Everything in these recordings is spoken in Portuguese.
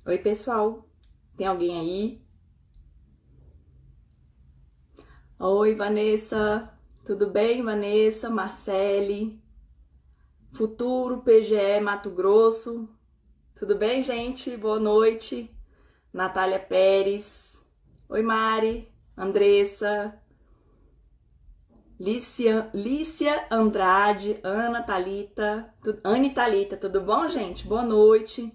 Oi, pessoal. Tem alguém aí? Oi, Vanessa. Tudo bem, Vanessa? Marcele? Futuro PGE Mato Grosso. Tudo bem, gente? Boa noite. Natália Pérez. Oi, Mari. Andressa. Lícia Andrade. Ana Thalita. Anne Thalita. Tudo bom, gente? Boa noite.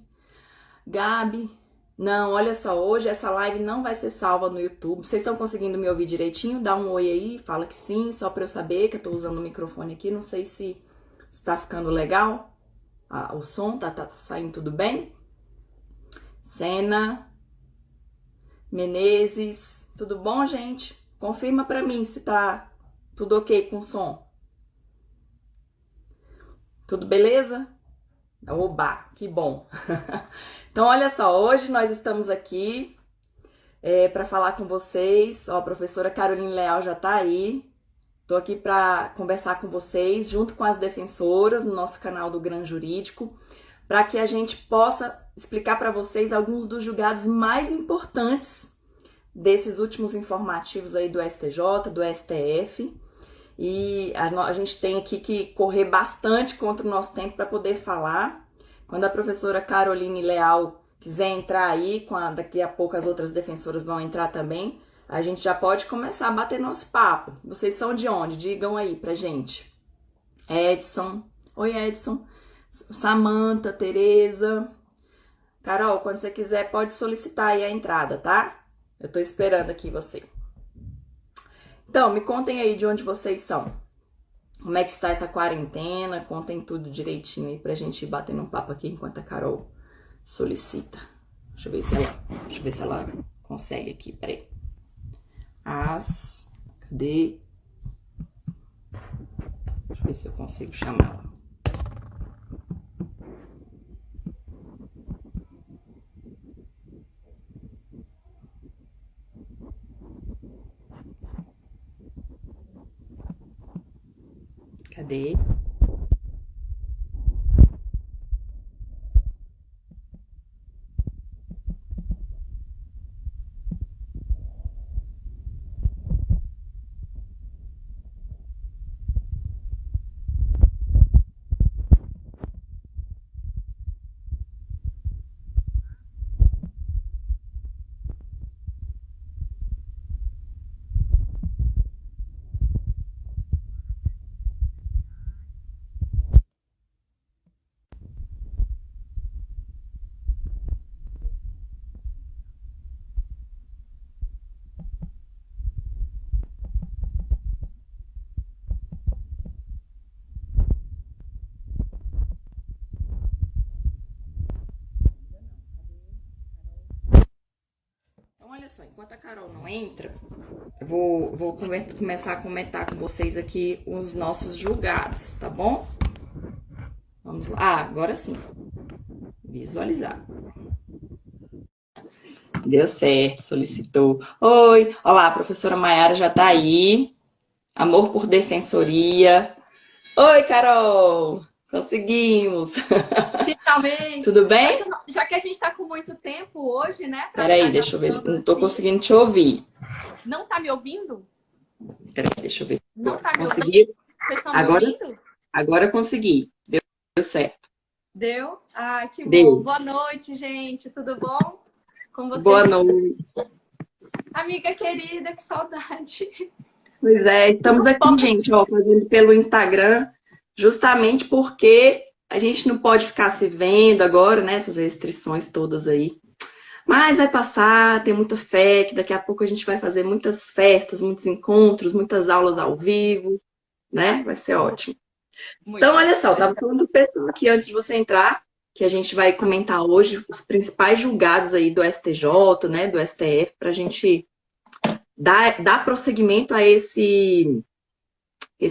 Gabi. Não, olha só, hoje essa live não vai ser salva no YouTube. Vocês estão conseguindo me ouvir direitinho? Dá um oi aí, fala que sim, só para eu saber que eu tô usando o microfone aqui. Não sei se está ficando legal. O som tá saindo tudo bem? Sena, Menezes, tudo bom, gente? Confirma para mim se tá tudo ok com o som. Tudo beleza? Oba, que bom. Então, olha só, hoje nós estamos aqui para falar com vocês. Ó, a professora Caroline Leal já está aí. Estou aqui para conversar com vocês, junto com as defensoras, no nosso canal do Gran Jurídico, para que a gente possa explicar para vocês alguns dos julgados mais importantes desses últimos informativos aí do STJ, do STF. E a gente tem aqui que correr bastante contra o nosso tempo para poder falar. Quando a professora Caroline Leal quiser entrar aí, daqui a pouco as outras defensoras vão entrar também, a gente já pode começar a bater nosso papo. Vocês são de onde? Digam aí pra gente. Edson. Oi, Edson. Samanta, Tereza. Carol, quando você quiser, pode solicitar aí a entrada, tá? Eu tô esperando aqui você. Então, me contem aí de onde vocês são. Como é que está essa quarentena? Contem tudo direitinho aí pra gente ir batendo um papo aqui enquanto a Carol solicita. Deixa eu ver se ela consegue aqui, peraí. Cadê? Deixa eu ver se eu consigo chamá-la. Cadê? Então, olha só, enquanto a Carol não entra, eu vou começar a comentar com vocês aqui os nossos julgados, tá bom? Vamos lá. Agora sim. Visualizar. Deu certo, solicitou. Oi, olá, a professora Maiara já tá aí. Amor por Defensoria. Oi, Carol! Conseguimos! Finalmente! Tudo bem? Já que a gente está com muito tempo hoje, né? Peraí, deixa eu ver. Não tô conseguindo te ouvir. Não tá me ouvindo? Peraí, deixa eu ver. Não tá me ouvindo? Consegui? Vocês estão me ouvindo? Agora consegui. Deu certo. Deu? Ah, que Deu. bom. Boa noite, gente. Tudo bom? Com vocês? Boa noite. Amiga querida, que saudade. Pois é, estamos aqui, gente, ó, fazendo pelo Instagram, justamente porque a gente não pode ficar se vendo agora, né? Essas restrições todas aí. Mas vai passar, tem muita fé, que daqui a pouco a gente vai fazer muitas festas, muitos encontros, muitas aulas ao vivo, né? Vai ser ótimo. Então, olha só, eu estava falando do pessoal aqui antes de você entrar, que a gente vai comentar hoje os principais julgados aí do STJ, né, do STF, para a gente dar prosseguimento a esse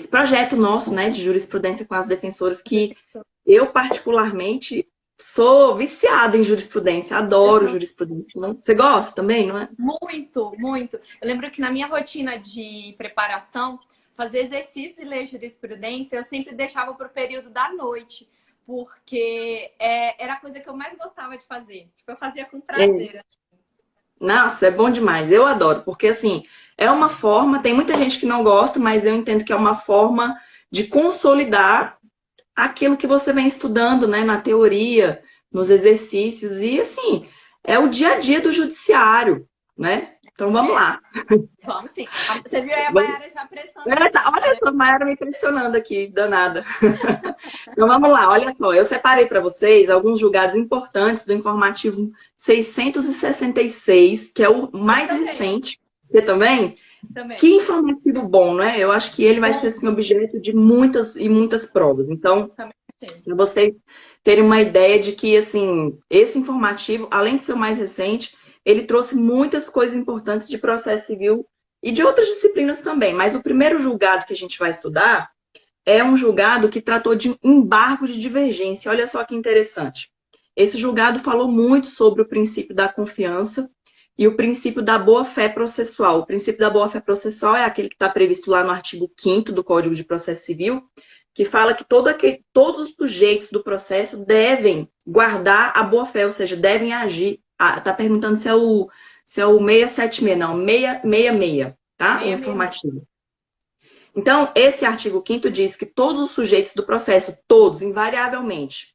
projeto nosso, né, de jurisprudência com as defensoras, que eu particularmente sou viciada em jurisprudência, adoro jurisprudência. Não? Você gosta também, não é? Muito, muito. Eu lembro que na minha rotina de preparação, fazer exercício e ler jurisprudência, eu sempre deixava para o período da noite, porque era a coisa que eu mais gostava de fazer. Tipo, eu fazia com É. prazer. Nossa, é bom demais. Eu adoro, porque assim, é uma forma, tem muita gente que não gosta, mas eu entendo que é uma forma de consolidar aquilo que você vem estudando, né, na teoria, nos exercícios, e assim, é o dia a dia do judiciário, né? Então Isso vamos mesmo. lá. Vamos sim. Você viu aí a Mayara já apressando a gente, Olha né? só, a Mayara me impressionando aqui, danada. Então vamos lá, olha só, eu separei para vocês alguns julgados importantes do informativo 666, que é o Eu mais também, recente. Você também? Que também. informativo bom, né? Eu acho que ele vai ser Bom, assim, objeto de muitas e muitas provas. Então, também achei. para vocês terem uma ideia de que, assim, esse informativo, além de ser o mais recente, ele trouxe muitas coisas importantes de processo civil e de outras disciplinas também. Mas o primeiro julgado que a gente vai estudar é um julgado que tratou de embargo de divergência. Olha só que interessante. Esse julgado falou muito sobre o princípio da confiança e o princípio da boa-fé processual. O princípio da boa-fé processual é aquele que está previsto lá no artigo 5º do Código de Processo Civil, que fala que todos os sujeitos do processo devem guardar a boa-fé, ou seja, devem agir. Está perguntando se é o 676, não, 666, tá? O Meia, meia, meia. informativo. Então, esse artigo 5º diz que todos os sujeitos do processo, todos, invariavelmente,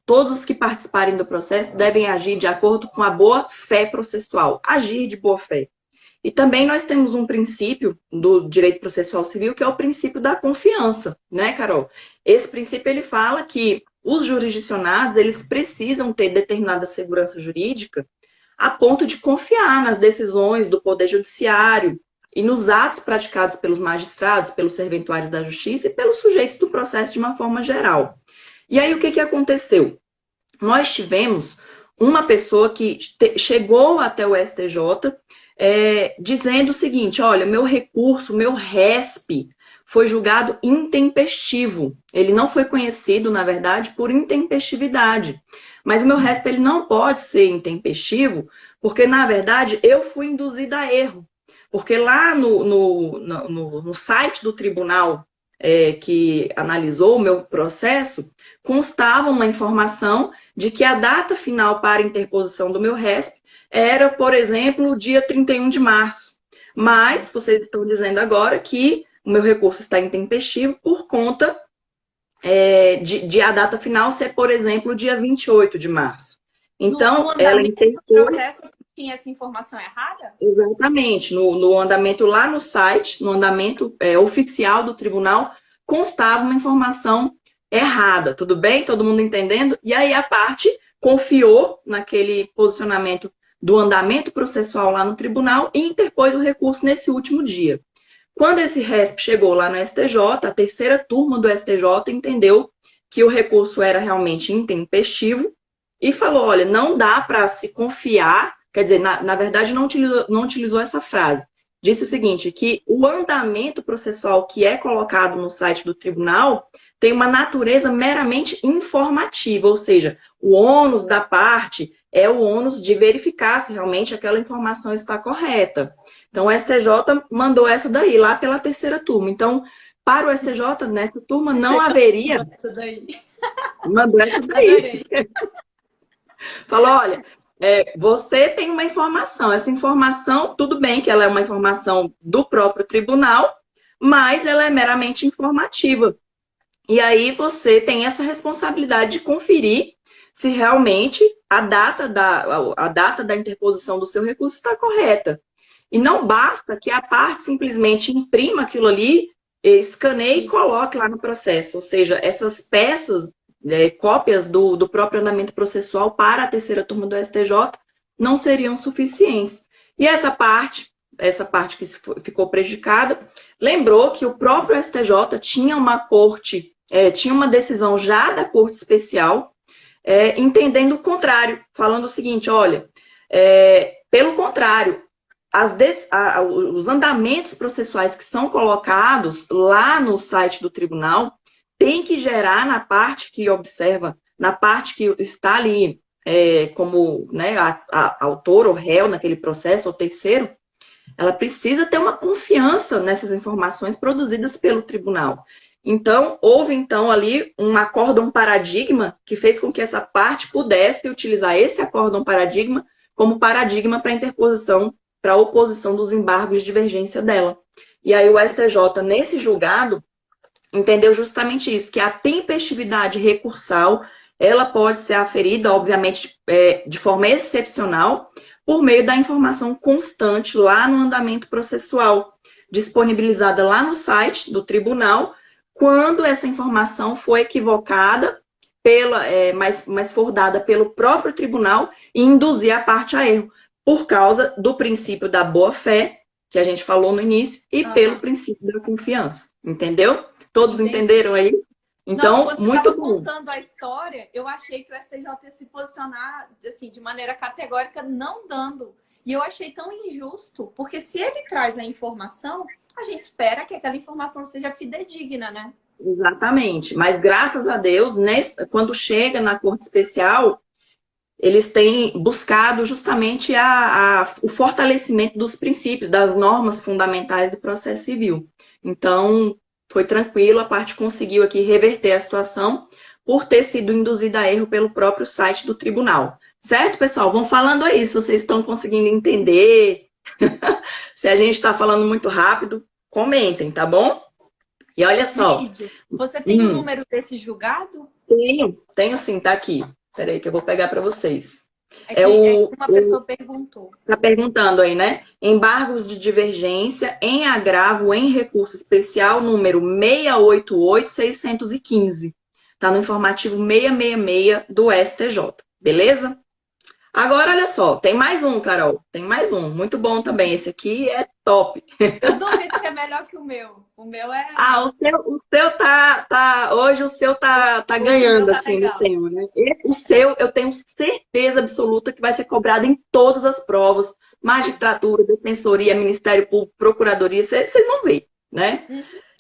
todos os que participarem do processo devem agir de acordo com a boa-fé processual, agir de boa-fé. E também nós temos um princípio do direito processual civil, que é o princípio da confiança, né, Carol? Esse princípio, ele fala que os jurisdicionados, eles precisam ter determinada segurança jurídica a ponto de confiar nas decisões do Poder Judiciário e nos atos praticados pelos magistrados, pelos serventuários da Justiça e pelos sujeitos do processo de uma forma geral. E aí, o que aconteceu? Nós tivemos uma pessoa que chegou até o STJ dizendo o seguinte: olha, meu recurso, meu RESP, foi julgado intempestivo. Ele não foi conhecido, na verdade, por intempestividade. Mas o meu RESP ele não pode ser intempestivo, porque, na verdade, eu fui induzida a erro. Porque lá no site do tribunal que analisou o meu processo, constava uma informação de que a data final para interposição do meu RESP era, por exemplo, o dia 31 de março. Mas vocês estão dizendo agora que o meu recurso está intempestivo por conta de a data final ser, por exemplo, o dia 28 de março. No Então, ela andamento do interpôs. processo tinha essa informação errada? Exatamente, no andamento lá no site, no andamento oficial do tribunal, constava uma informação errada, tudo bem? Todo mundo entendendo? E aí a parte confiou naquele posicionamento do andamento processual lá no tribunal e interpôs o recurso nesse último dia. Quando esse RESP chegou lá no STJ, a terceira turma do STJ entendeu que o recurso era realmente intempestivo e falou, olha, não dá para se confiar, quer dizer, na verdade não utilizou essa frase. Disse o seguinte, que o andamento processual que é colocado no site do tribunal tem uma natureza meramente informativa, ou seja, o ônus da parte é o ônus de verificar se realmente aquela informação está correta. Então, o STJ mandou essa daí, lá pela terceira turma. Então, para o STJ, nessa turma, não haveria... Essa daí. Mandou essa daí. Adorei. Falou, olha, você tem uma informação. Essa informação, tudo bem que ela é uma informação do próprio tribunal, mas ela é meramente informativa. E aí você tem essa responsabilidade de conferir se realmente a data da interposição do seu recurso está correta. E não basta que a parte simplesmente imprima aquilo ali, escaneie e coloque lá no processo. Ou seja, essas peças, cópias do próprio andamento processual para a terceira turma do STJ não seriam suficientes. E essa parte que ficou prejudicada, lembrou que o próprio STJ tinha uma corte, tinha uma decisão já da Corte Especial, entendendo o contrário, falando o seguinte, olha, pelo contrário, os andamentos processuais que são colocados lá no site do tribunal tem que gerar na parte que observa, na parte que está ali como né, a autor ou réu naquele processo, ou terceiro, ela precisa ter uma confiança nessas informações produzidas pelo tribunal. Então, houve então ali um acórdão paradigma que fez com que essa parte pudesse utilizar esse acórdão paradigma como paradigma para interposição, para oposição dos embargos de divergência dela. E aí o STJ, nesse julgado, entendeu justamente isso, que a tempestividade recursal, ela pode ser aferida, obviamente, de forma excepcional, por meio da informação constante lá no andamento processual, disponibilizada lá no site do tribunal, quando essa informação for equivocada, mas for dada pelo próprio tribunal e induzir a parte a erro, por causa do princípio da boa-fé, que a gente falou no início, e pelo princípio da confiança. Entendeu? Todos entenderam aí? Então, nossa, quando muito você estava bom. contando a história, eu achei que o STJ ia se posicionar assim, de maneira categórica, não dando. E eu achei tão injusto, porque se ele traz a informação, a gente espera que aquela informação seja fidedigna, né? Exatamente. Mas, graças a Deus, quando chega na Corte Especial, eles têm buscado justamente o fortalecimento dos princípios, das normas fundamentais do processo civil. Então, foi tranquilo, a parte conseguiu aqui reverter a situação por ter sido induzida a erro pelo próprio site do tribunal. Certo, pessoal? Vão falando aí se vocês estão conseguindo entender. Se a gente está falando muito rápido, comentem, tá bom? E olha só. Lídia, você tem o número desse julgado? Tenho sim, tá aqui. Peraí que eu vou pegar para vocês. Uma pessoa perguntou. Está perguntando aí, né? Embargos de divergência em agravo em recurso especial número 688-615. Está no informativo 666 do STJ. Beleza? Agora, olha só, tem mais um, Carol. Tem mais um. Muito bom também. Esse aqui é top. Eu duvido que é melhor que o meu. O meu é... o seu hoje o seu tá ganhando, assim, no tema, né? O seu, eu tenho certeza absoluta que vai ser cobrado em todas as provas, magistratura, defensoria, Ministério Público, Procuradoria, vocês vão ver, né?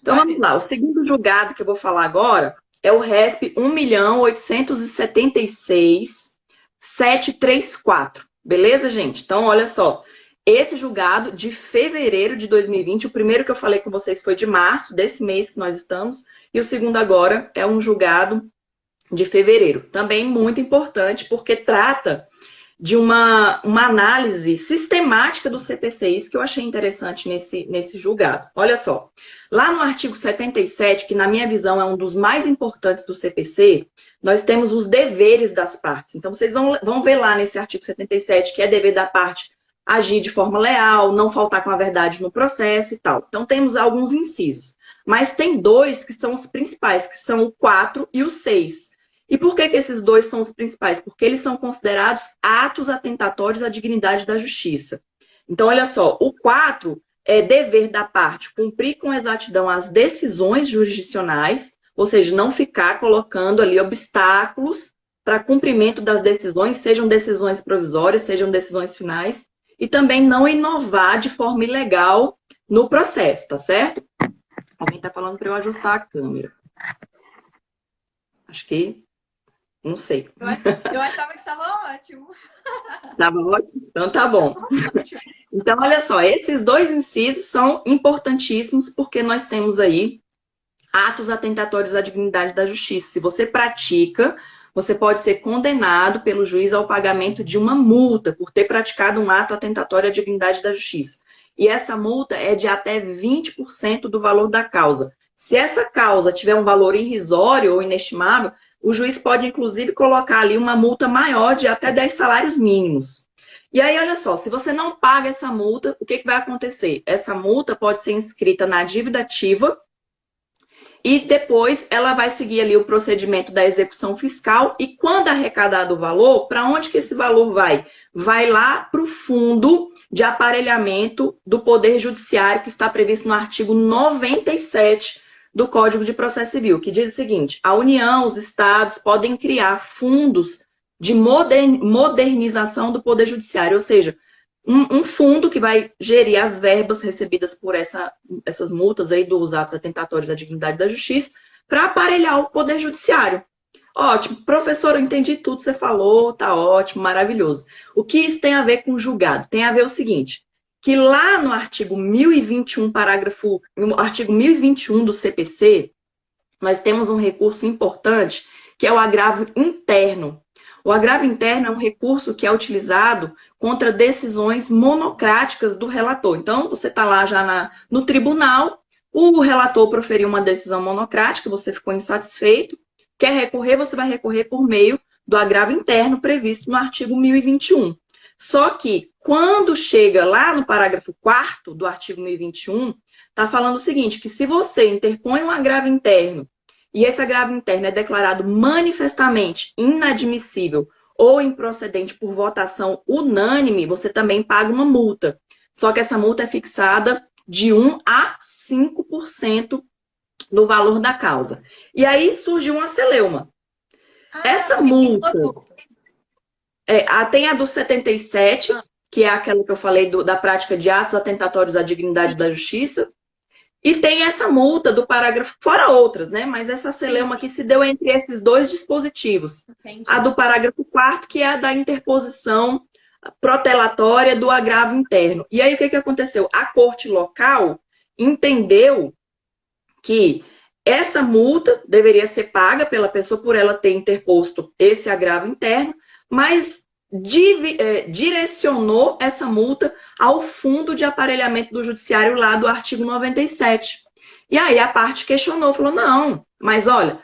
Então, vamos lá. O segundo julgado que eu vou falar agora é o RESP 1.876.734. Beleza, gente? Então, olha só. Esse julgado de fevereiro de 2020, o primeiro que eu falei com vocês foi de março, desse mês que nós estamos, e o segundo agora é um julgado de fevereiro. Também muito importante, porque trata de uma análise sistemática dos CPCIs que eu achei interessante nesse julgado. Olha só, lá no artigo 77, que na minha visão é um dos mais importantes do CPC, nós temos os deveres das partes. Então, vocês vão ver lá nesse artigo 77, que é dever da parte agir de forma leal, não faltar com a verdade no processo e tal. Então, temos alguns incisos. Mas tem dois que são os principais, que são o 4 e o 6. E por que esses dois são os principais? Porque eles são considerados atos atentatórios à dignidade da justiça. Então, olha só, o 4 é dever da parte cumprir com exatidão as decisões jurisdicionais, ou seja, não ficar colocando ali obstáculos para cumprimento das decisões, sejam decisões provisórias, sejam decisões finais, e também não inovar de forma ilegal no processo, tá certo? Alguém está falando para eu ajustar a câmera. Acho que... Não sei. Eu achava que estava ótimo. Estava ótimo? Então tá bom. Então, olha só, esses dois incisos são importantíssimos porque nós temos aí atos atentatórios à dignidade da justiça. Se você pratica, você pode ser condenado pelo juiz ao pagamento de uma multa por ter praticado um ato atentatório à dignidade da justiça. E essa multa é de até 20% do valor da causa. Se essa causa tiver um valor irrisório ou inestimável, o juiz pode, inclusive, colocar ali uma multa maior de até 10 salários mínimos. E aí, olha só, se você não paga essa multa, o que vai acontecer? Essa multa pode ser inscrita na dívida ativa e depois ela vai seguir ali o procedimento da execução fiscal e quando arrecadado o valor, para onde que esse valor vai? Vai lá para o fundo de aparelhamento do Poder Judiciário que está previsto no artigo 97 do Código de Processo Civil, que diz o seguinte: a União, os estados podem criar fundos de modernização do Poder Judiciário, ou seja, um fundo que vai gerir as verbas recebidas por essas multas aí dos atos atentatórios à dignidade da justiça para aparelhar o Poder Judiciário. Ótimo, professor, eu entendi tudo que você falou, tá ótimo, maravilhoso. O que isso tem a ver com julgado? Tem a ver o seguinte, que lá no artigo 1021, no artigo 1021 do CPC, nós temos um recurso importante, que é o agravo interno. O agravo interno é um recurso que é utilizado contra decisões monocráticas do relator. Então, você está lá já no tribunal, o relator proferiu uma decisão monocrática, você ficou insatisfeito, quer recorrer, você vai recorrer por meio do agravo interno previsto no artigo 1021. Só que, quando chega lá no parágrafo 4º do artigo 1021, está falando o seguinte, que se você interpõe um agravo interno e esse agravo interno é declarado manifestamente inadmissível ou improcedente por votação unânime, você também paga uma multa. Só que essa multa é fixada de 1 a 5% do valor da causa. E aí surgiu uma celeuma. Essa multa... tem a do 77, que é aquela que eu falei da prática de atos atentatórios à dignidade da justiça, e tem essa multa do parágrafo, fora outras, né? Mas essa celeuma que se deu entre esses dois dispositivos. Entendi. A do parágrafo 4º, que é a da interposição protelatória do agravo interno. E aí o que aconteceu? A corte local entendeu que essa multa deveria ser paga pela pessoa por ela ter interposto esse agravo interno, mas direcionou essa multa ao fundo de aparelhamento do judiciário lá do artigo 97. E aí a parte questionou, falou, não, mas olha,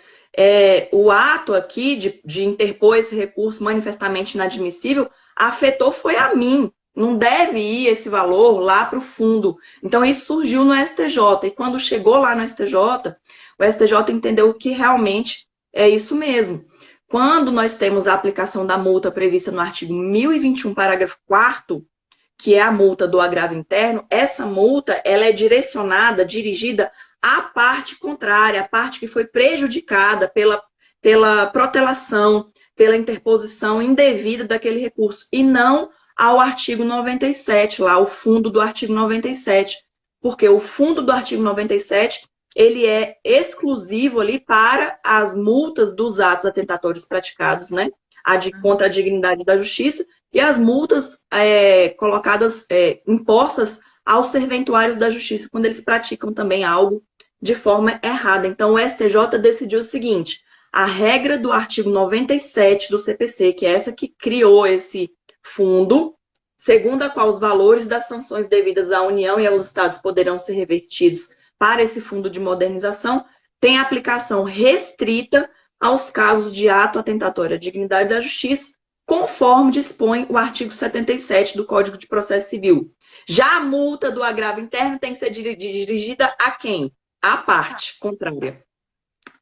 o ato aqui de interpor esse recurso manifestamente inadmissível afetou foi a mim, não deve ir esse valor lá para o fundo. Então isso surgiu no STJ, e quando chegou lá no STJ, o STJ entendeu que realmente é isso mesmo. Quando nós temos a aplicação da multa prevista no artigo 1021, parágrafo 4º, que é a multa do agravo interno, essa multa ela é direcionada, dirigida à parte contrária, à parte que foi prejudicada pela protelação, pela interposição indevida daquele recurso, e não ao artigo 97, lá, o fundo do artigo 97. Porque o fundo do artigo 97 ele é exclusivo ali para as multas dos atos atentatórios praticados, né? Contra a dignidade da justiça e as multas impostas aos serventuários da justiça quando eles praticam também algo de forma errada. Então, o STJ decidiu o seguinte, a regra do artigo 97 do CPC, que é essa que criou esse fundo, segundo a qual os valores das sanções devidas à União e aos Estados poderão ser revertidos para esse fundo de modernização, tem aplicação restrita aos casos de ato atentatório à dignidade da justiça, conforme dispõe o artigo 77 do Código de Processo Civil. Já a multa do agravo interno tem que ser dirigida a quem? À parte contrária.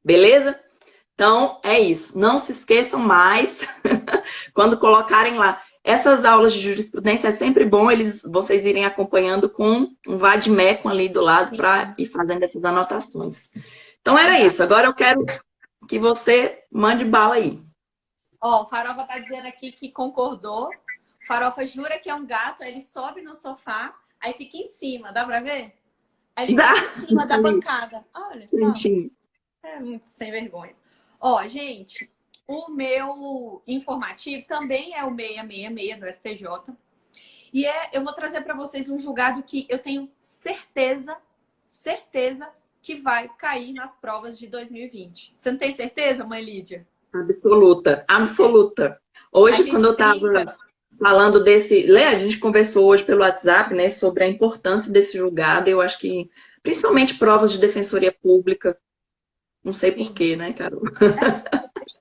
Beleza? Então, é isso. Não se esqueçam mais, quando colocarem lá. Essas aulas de jurisprudência é sempre bom vocês irem acompanhando com um vade-mecum ali do lado para ir fazendo essas anotações. Então, era isso. Agora eu quero que você mande bala aí. Ó, o Farofa tá dizendo aqui que concordou. O Farofa jura que é um gato, aí ele sobe no sofá, aí fica em cima, dá pra ver? Aí ele fica em cima da bancada. Olha só. É muito sem vergonha. Ó, gente, o meu informativo também é o 666 do STJ. E eu vou trazer para vocês um julgado que eu tenho certeza que vai cair nas provas de 2020. Você não tem certeza, mãe Lídia? Absoluta, absoluta. Hoje, quando eu estava falando desse... a gente conversou hoje pelo WhatsApp, né, sobre a importância desse julgado. Eu acho que, principalmente provas de defensoria pública, não sei porquê, né, Carol?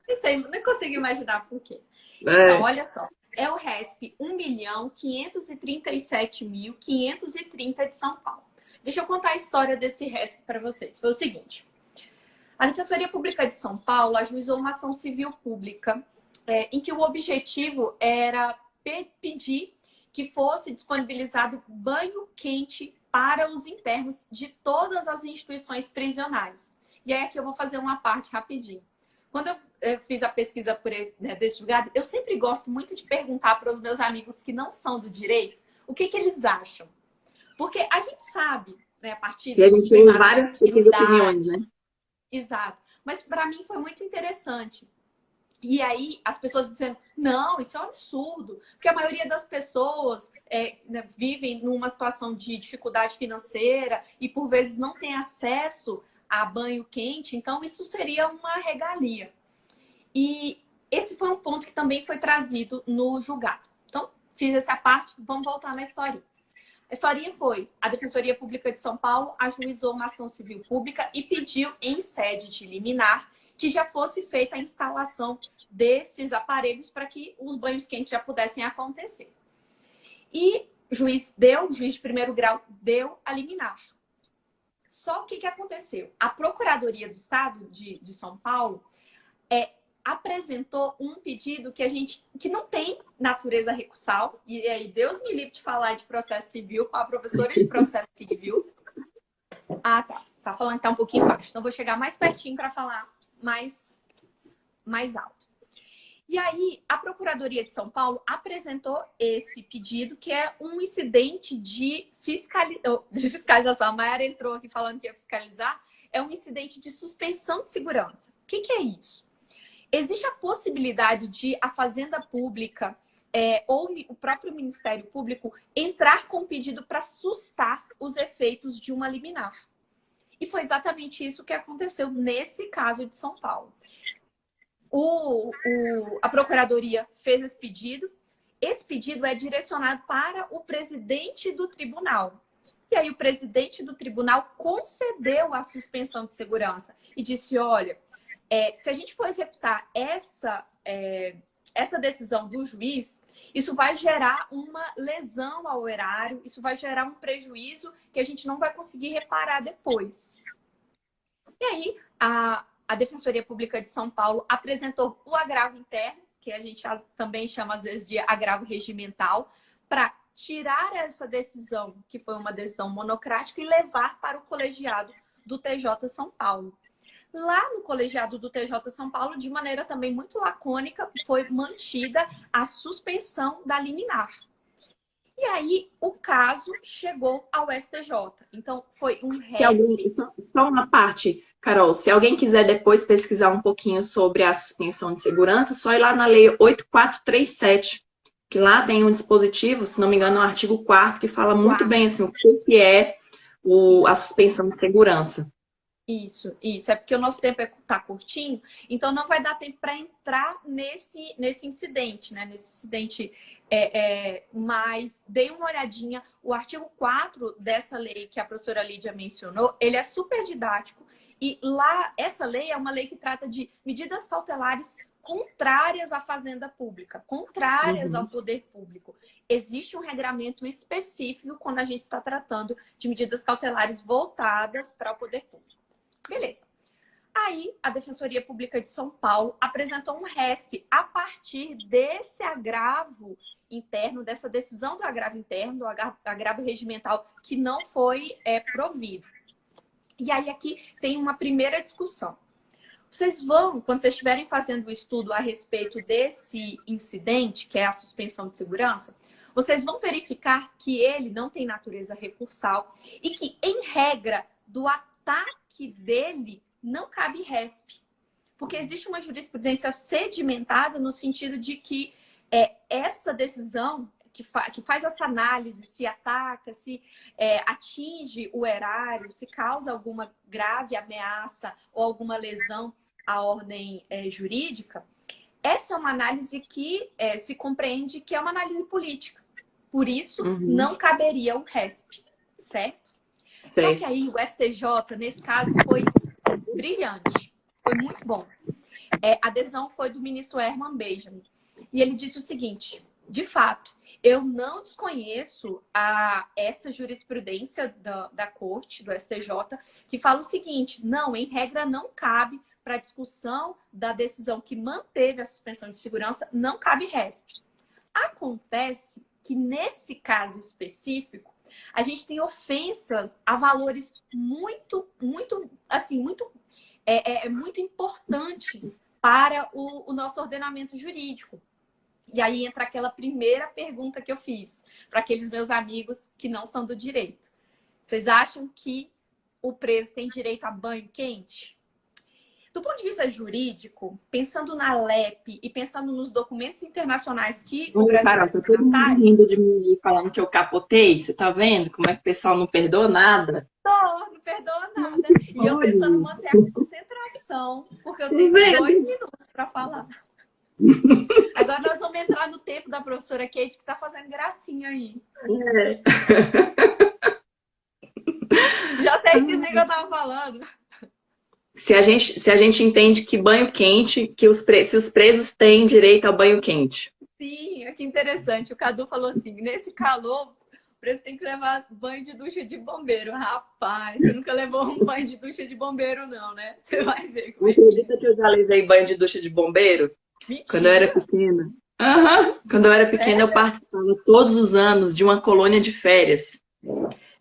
Não sei, não consigo imaginar por quê. Então, olha só. É o RESP 1.537.530 de São Paulo. Deixa eu contar a história desse RESP para vocês. Foi o seguinte. A Defensoria Pública de São Paulo ajuizou uma ação civil pública em que o objetivo era pedir que fosse disponibilizado banho quente para os internos de todas as instituições prisionais. E aí aqui eu vou fazer uma parte rapidinho. Quando eu fiz a pesquisa desse julgado, eu sempre gosto muito de perguntar para os meus amigos que não são do direito o que eles acham. Porque a gente sabe, né, a partir e a gente tem várias tipos de opiniões, né? Exato. Mas para mim foi muito interessante. E aí as pessoas dizendo, não, isso é um absurdo. Porque a maioria das pessoas vivem numa situação de dificuldade financeira e por vezes não tem acesso a banho quente, então isso seria uma regalia. E esse foi um ponto que também foi trazido no julgado. Então, fiz essa parte, vamos voltar na historinha. A historinha foi: a Defensoria Pública de São Paulo ajuizou uma ação civil pública e pediu, em sede de liminar, que já fosse feita a instalação desses aparelhos para que os banhos quentes já pudessem acontecer. E o juiz de primeiro grau deu a liminar. Só que o que aconteceu? A Procuradoria do Estado de São Paulo apresentou um pedido que não tem natureza recursal, e aí Deus me livre de falar de processo civil com a professora de processo civil. Ah, tá falando que tá um pouquinho baixo, então vou chegar mais pertinho para falar mais alto. E aí, a Procuradoria de São Paulo apresentou esse pedido, que é um incidente de fiscalização. A Mayara entrou aqui falando que ia fiscalizar. É um incidente de suspensão de segurança. O que é isso? Existe a possibilidade de a Fazenda Pública ou o próprio Ministério Público entrar com um pedido para sustar os efeitos de uma liminar. E foi exatamente isso que aconteceu nesse caso de São Paulo. A Procuradoria fez esse pedido. Esse pedido é direcionado para o presidente do tribunal. E aí o presidente do tribunal concedeu a suspensão de segurança e disse: olha, se a gente for executar essa decisão do juiz, isso vai gerar uma lesão ao erário, isso vai gerar um prejuízo que a gente não vai conseguir reparar depois. E aí a Defensoria Pública de São Paulo apresentou o agravo interno, que a gente também chama às vezes de agravo regimental, para tirar essa decisão, que foi uma decisão monocrática, e levar para o colegiado do TJ São Paulo. Lá no colegiado do TJ São Paulo, de maneira também muito lacônica, foi mantida a suspensão da liminar. E aí o caso chegou ao STJ. Então foi um RESP. Só uma parte, Carol, se alguém quiser depois pesquisar um pouquinho sobre a suspensão de segurança, só ir lá na Lei 8437, que lá tem um dispositivo, se não me engano, no artigo 4º, que fala muito bem assim, o que é a suspensão de segurança. Isso. É porque o nosso tempo está curtinho, então não vai dar tempo para entrar nesse incidente, né? Nesse incidente, mas dei uma olhadinha. O artigo 4 dessa lei que a professora Lídia mencionou, ele é super didático. E lá, essa lei é uma lei que trata de medidas cautelares contrárias à fazenda pública, contrárias ao poder público. Existe um regramento específico quando a gente está tratando de medidas cautelares voltadas para o poder público. Beleza. Aí, a Defensoria Pública de São Paulo apresentou um RESP a partir desse agravo interno, dessa decisão do agravo interno, do agravo regimental, que não foi provido. E aí, aqui tem uma primeira discussão. Vocês vão, quando vocês estiverem fazendo o estudo a respeito desse incidente, que é a suspensão de segurança, vocês vão verificar que ele não tem natureza recursal e que, em regra, do ataque dele não cabe RESP. Porque existe uma jurisprudência sedimentada no sentido de que essa decisão que faz essa análise, se ataca, se atinge o erário, se causa alguma grave ameaça ou alguma lesão à ordem jurídica, essa é uma análise que se compreende que é uma análise política. Por isso, não caberia o RESP, certo? Só que aí o STJ, nesse caso, foi brilhante. Foi muito bom. A decisão foi do ministro Herman Benjamin. E ele disse o seguinte: de fato, eu não desconheço essa jurisprudência da Corte, do STJ, que fala o seguinte: não, em regra, não cabe para a discussão da decisão que manteve a suspensão de segurança, não cabe RESP. Acontece que, nesse caso específico, a gente tem ofensas a valores muito importantes para o nosso ordenamento jurídico. E aí entra aquela primeira pergunta que eu fiz para aqueles meus amigos que não são do direito. Vocês acham que o preso tem direito a banho quente? Do ponto de vista jurídico, pensando na LEP e pensando nos documentos internacionais que o Brasil Carol, tá todo mundo rindo de mim falando que eu capotei. Você tá vendo como é que o pessoal não perdoa nada? Não perdoa nada. E eu Olha, tentando manter a concentração, porque eu tô tenho vendo. 2 minutos para falar. Agora nós vamos entrar no tempo da professora Kate, que está fazendo gracinha aí. É. Já até esqueci o que eu estava falando. Se a gente entende que banho quente, que se os presos têm direito ao banho quente. Sim, que interessante. O Cadu falou assim, nesse calor, o preso tem que levar banho de ducha de bombeiro. Rapaz, você nunca levou um banho de ducha de bombeiro, não, né? Você vai ver como é que é. Acredita que eu já levei banho de ducha de bombeiro? Quando eu era Mentira! pequena. Aham. Quando eu era pequena, eu participava todos os anos de uma colônia de férias.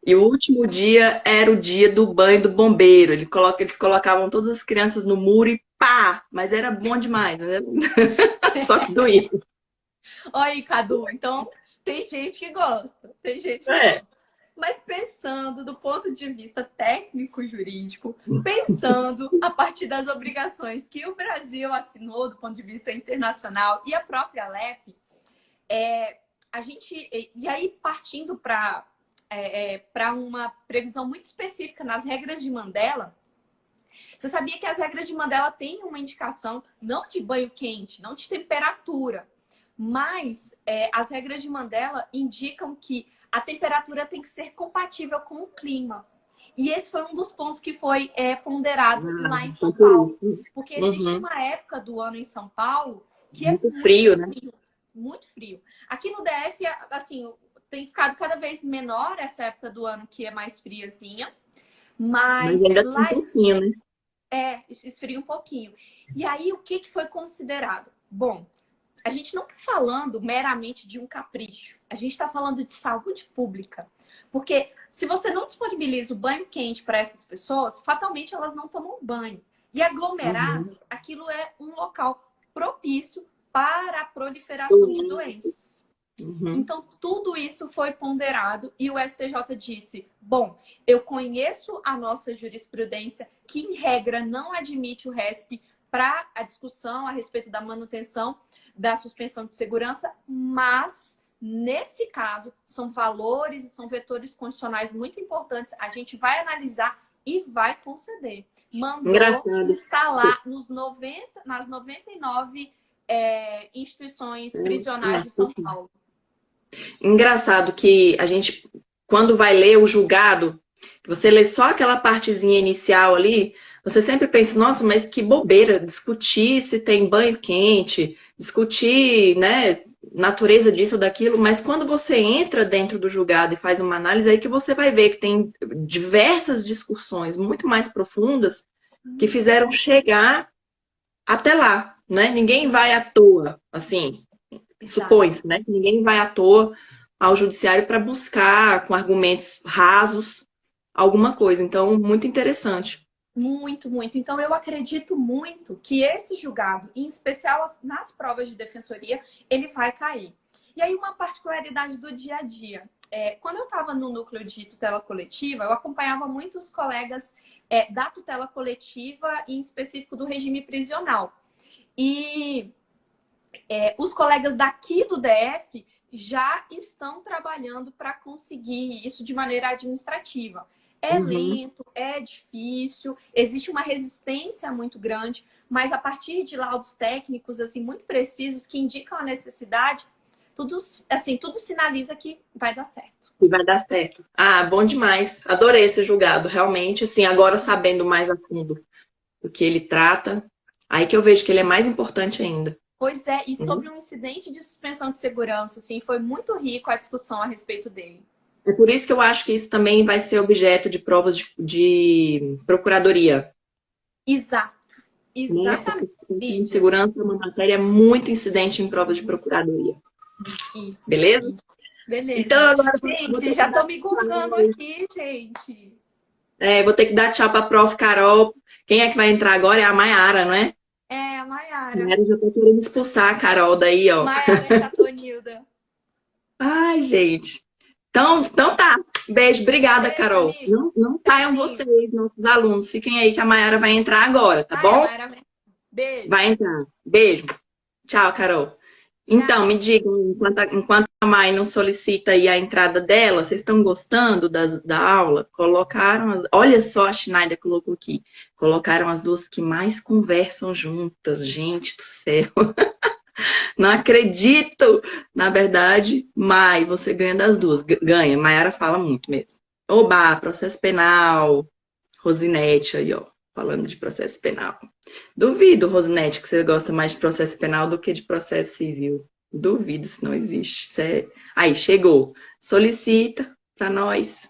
E o último dia era o dia do banho do bombeiro. Eles colocavam todas as crianças no muro e pá! Mas era bom demais, né? Só que doía. Olha aí, Cadu. Então, tem gente que gosta. Tem gente que É. gosta. Mas pensando do ponto de vista técnico-jurídico, pensando a partir das obrigações que o Brasil assinou do ponto de vista internacional e a própria LEP, a gente... E aí, partindo para uma previsão muito específica nas regras de Mandela, você sabia que as regras de Mandela têm uma indicação não de banho quente, não de temperatura, mas as regras de Mandela indicam que a temperatura tem que ser compatível com o clima. E esse foi um dos pontos que foi ponderado lá em São Paulo. Porque existe uma época do ano em São Paulo que é muito frio, né? Muito frio. Aqui no DF, assim, tem ficado cada vez menor essa época do ano que é mais friazinha. Mas ainda lá tem um pouquinho, né? esfria um pouquinho. E aí, o que foi considerado? Bom, a gente não está falando meramente de um capricho. A gente está falando de saúde pública. Porque se você não disponibiliza o banho quente para essas pessoas, fatalmente elas não tomam banho. E aglomeradas, aquilo é um local propício para a proliferação de doenças. Então, tudo isso foi ponderado e o STJ disse, bom, eu conheço a nossa jurisprudência que, em regra, não admite o RESP para a discussão a respeito da manutenção da suspensão de segurança, mas, nesse caso, são valores e são vetores constitucionais muito importantes. A gente vai analisar e vai conceder. Mandou instalar nas 99 instituições prisionais de São Paulo. Engraçado que a gente, quando vai ler o julgado, que você lê só aquela partezinha inicial ali, você sempre pensa, nossa, mas que bobeira, discutir se tem banho quente, discutir, né, natureza disso ou daquilo, mas quando você entra dentro do julgado e faz uma análise, aí que você vai ver que tem diversas discussões muito mais profundas que fizeram chegar até lá, né? Ninguém vai à toa, assim, supõe-se, né, que ninguém vai à toa ao judiciário para buscar, com argumentos rasos, alguma coisa. Então, muito interessante. Muito, muito. Então, eu acredito muito que esse julgado, em especial nas provas de defensoria, ele vai cair. E aí, uma particularidade do dia a dia. Quando eu estava no núcleo de tutela coletiva, eu acompanhava muitos colegas da tutela coletiva, em específico do regime prisional. E os colegas daqui do DF já estão trabalhando para conseguir isso de maneira administrativa. É lento, é difícil, existe uma resistência muito grande, mas a partir de laudos técnicos assim muito precisos que indicam a necessidade, tudo sinaliza que vai dar certo. E vai dar certo. Ah, bom demais. Adorei esse julgado, realmente. Assim, agora sabendo mais a fundo do que ele trata, aí que eu vejo que ele é mais importante ainda. Pois é, e sobre um incidente de suspensão de segurança, assim, foi muito rico a discussão a respeito dele. É por isso que eu acho que isso também vai ser objeto de provas de procuradoria. Exato. Exatamente. Segurança é uma matéria muito incidente em provas de procuradoria. Isso. Beleza? Isso. Beleza. Então, agora gente, já estou me gozando aqui, gente. Vou ter que dar tchau para a prof. Carol. Quem é que vai entrar agora? É a Mayara, não é? É, a Mayara. A Mayara já está querendo expulsar a Carol daí, ó. Mayara e Chatonilda. Ai, gente. Então tá. Beijo. Obrigada, Beijo, Carol. Não saiam vocês, nossos alunos. Fiquem aí que a Mayara vai entrar agora, tá bom? Mayara, beijo. Vai entrar. Beijo. Tchau, Carol. Então, me digam, enquanto Mai não solicita aí a entrada dela, vocês estão gostando da aula? Colocaram, olha só, a Schneider colocou aqui, colocaram as duas que mais conversam juntas, gente do céu. Não acredito! Na verdade, Mai, você ganha das duas, ganha, Maiara fala muito mesmo. Oba, processo penal, Rosinete aí, ó, falando de processo penal. Duvido, Rosinete, que você gosta mais de processo penal do que de processo civil. Duvido, isso não existe. Isso é... Aí, chegou. Solicita para nós.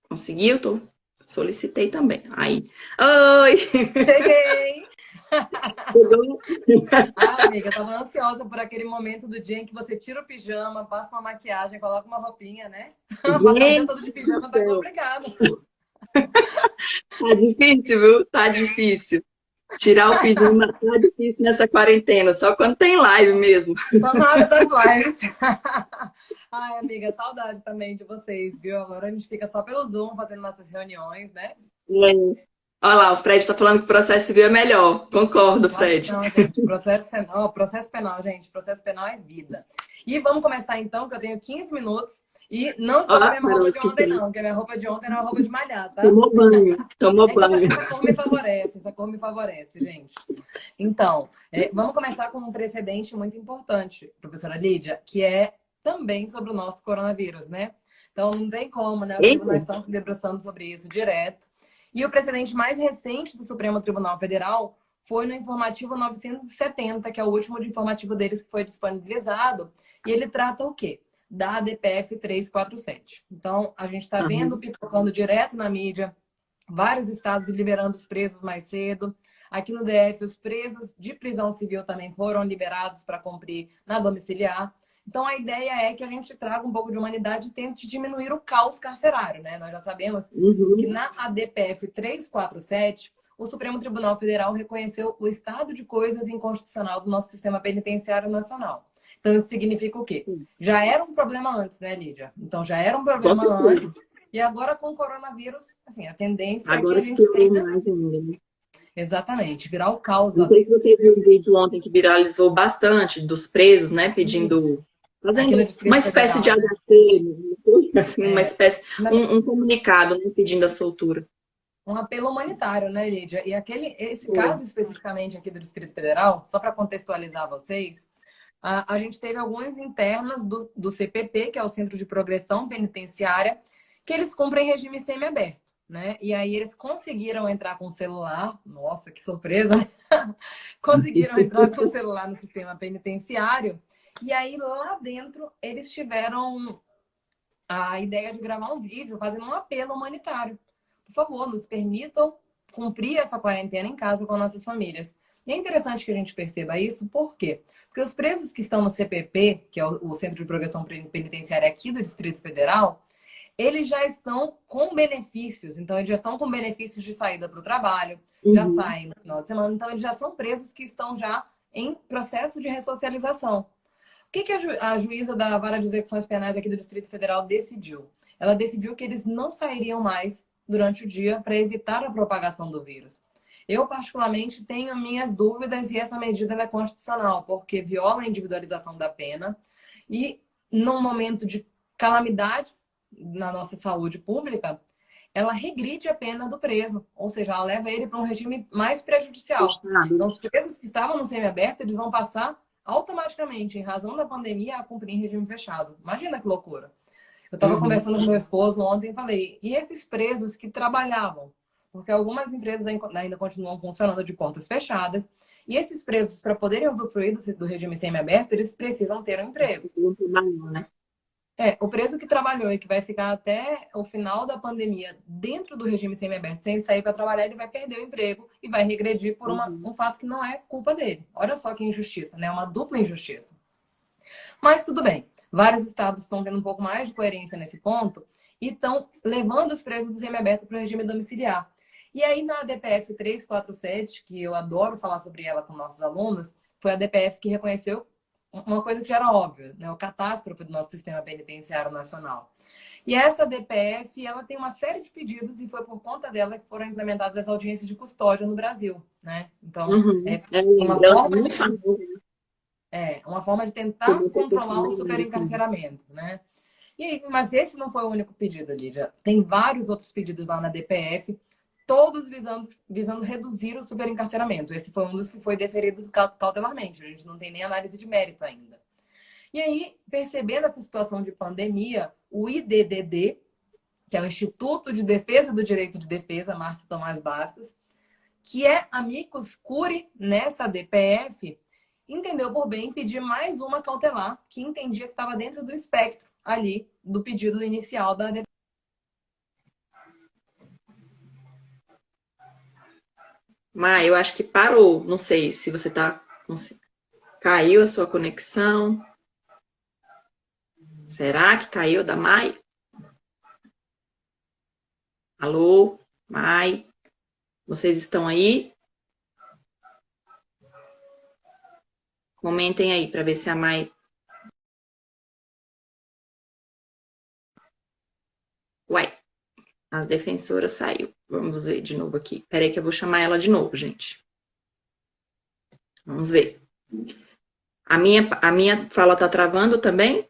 Conseguiu? Solicitei também. Aí. Oi! Cheguei! Chegou? Ah, amiga, eu tava ansiosa por aquele momento do dia em que você tira o pijama, passa uma maquiagem, coloca uma roupinha, né? Passar o dia todo de pijama tá complicado. Tá difícil, viu? Tá difícil. Tirar o pijama tá difícil nessa quarentena, só quando tem live mesmo. Só na hora das lives. Ai, amiga, saudade também de vocês, viu? Agora a gente fica só pelo Zoom fazendo nossas reuniões, né? Olha lá, o Fred tá falando que o processo civil é melhor. Concordo, Fred. Não, gente, processo penal, gente, processo penal é vida. E vamos começar então, que eu tenho 15 minutos. E não estou com a mesma roupa de ontem, não, porque a minha roupa de ontem era uma roupa de malhar, tá? Tomou banho, tomou banho. Essa cor me favorece, gente. Então, vamos começar com um precedente muito importante, professora Lídia, que é também sobre o nosso coronavírus, né? Então, não tem como, né? Nós estamos se debruçando sobre isso direto. E o precedente mais recente do Supremo Tribunal Federal foi no informativo 970, que é o último informativo deles que foi disponibilizado. E ele trata o quê? Da ADPF 347. Então, a gente está vendo, pipocando direto na mídia, vários estados liberando os presos mais cedo. Aqui no DF, os presos de prisão civil também foram liberados para cumprir na domiciliar. Então, a ideia é que a gente traga um pouco de humanidade e tente diminuir o caos carcerário, né? Nós já sabemos que na ADPF 347, o Supremo Tribunal Federal reconheceu o estado de coisas inconstitucional do nosso sistema penitenciário nacional. Então, isso significa o quê? Já era um problema antes, né, Lídia? Então, já era um problema antes. E agora, com o coronavírus, assim, a tendência agora é que a gente tenha... mais ainda, né? Exatamente, virar o caos. Não sei se você viu um vídeo ontem que viralizou bastante dos presos, né, pedindo... Fazendo uma espécie de HC, assim, uma espécie... Um comunicado, né, pedindo a soltura. Um apelo humanitário, né, Lídia? E esse caso especificamente aqui do Distrito Federal, só para contextualizar vocês... A gente teve alguns internos do CPP, que é o Centro de Progressão Penitenciária, que eles cumprem regime semiaberto, né? E aí eles conseguiram entrar com o celular, nossa, que surpresa, né? Conseguiram entrar com o celular no sistema penitenciário, e aí lá dentro eles tiveram a ideia de gravar um vídeo fazendo um apelo humanitário. Por favor, nos permitam cumprir essa quarentena em casa com nossas famílias. E é interessante que a gente perceba isso, por quê? Porque os presos que estão no CPP, que é o Centro de Progressão Penitenciária aqui do Distrito Federal, eles já estão com benefícios. Então, eles já estão com benefícios de saída para o trabalho, já saem no final de semana. Então, eles já são presos que estão já em processo de ressocialização. O que a juíza da Vara de Execuções Penais aqui do Distrito Federal decidiu? Ela decidiu que eles não sairiam mais durante o dia para evitar a propagação do vírus. Eu, particularmente, tenho minhas dúvidas se essa medida é constitucional, porque viola a individualização da pena e, num momento de calamidade na nossa saúde pública, ela regride a pena do preso, ou seja, ela leva ele para um regime mais prejudicial. Então, os presos que estavam no semiaberto, eles vão passar automaticamente, em razão da pandemia, a cumprir em regime fechado. Imagina que loucura. Eu estava conversando com meu esposo ontem e falei, e esses presos que trabalhavam? Porque algumas empresas ainda continuam funcionando de portas fechadas. E esses presos, para poderem usufruir do regime semiaberto, eles precisam ter um emprego. O preso que trabalhou e que vai ficar até o final da pandemia dentro do regime semiaberto, sem sair para trabalhar, ele vai perder o emprego e vai regredir por um fato que não é culpa dele. Olha só que injustiça, né? Uma dupla injustiça. Mas tudo bem. Vários estados estão tendo um pouco mais de coerência nesse ponto e estão levando os presos do semiaberto para o regime domiciliar. E aí, na ADPF 347, que eu adoro falar sobre ela com nossos alunos, foi a ADPF que reconheceu uma coisa que já era óbvia, né? O catástrofe do nosso sistema penitenciário nacional. E essa ADPF, ela tem uma série de pedidos e foi por conta dela que foram implementadas as audiências de custódia no Brasil, né? Então, é uma forma de... É, uma forma de tentar controlar o superencarceramento, né? E aí, mas esse não foi o único pedido, Lídia. Tem vários outros pedidos lá na DPF, todos visando reduzir o superencarceramento. Esse foi um dos que foi deferido cautelarmente. A gente não tem nem análise de mérito ainda. E aí, percebendo essa situação de pandemia, o IDDD, que é o Instituto de Defesa do Direito de Defesa, Márcio Tomás Bastos, que é amicus curiae nessa DPF, entendeu por bem pedir mais uma cautelar, que entendia que estava dentro do espectro ali do pedido inicial da DPF. Mai, eu acho que parou. Não sei se você tá. Caiu a sua conexão. Será que caiu da Mai? Alô, Mai? Vocês estão aí? Comentem aí para ver se a Mai. Uai, as defensoras saiu. Vamos ver de novo aqui. Peraí que eu vou chamar ela de novo, gente. Vamos ver. A minha fala tá travando também?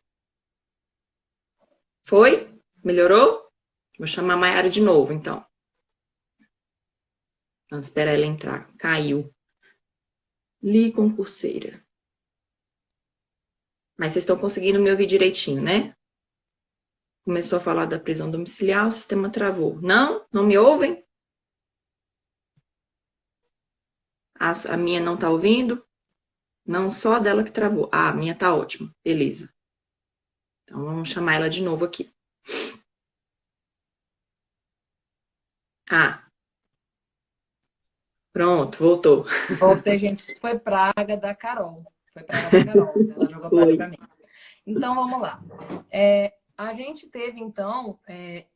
Foi? Melhorou? Vou chamar a Maiara de novo, então. Vamos esperar ela entrar. Caiu. Li concurseira. Mas vocês estão conseguindo me ouvir direitinho, né? Começou a falar da prisão domiciliar, o sistema travou. Não? Não me ouvem? A minha não tá ouvindo? Não só a dela que travou. Ah, a minha tá ótima. Beleza. Então, vamos chamar ela de novo aqui. Ah. Pronto, voltou. Voltei, gente. Isso foi praga da Carol. Foi praga da Carol. Ela jogou praga pra mim. Então, vamos lá. A gente teve, então,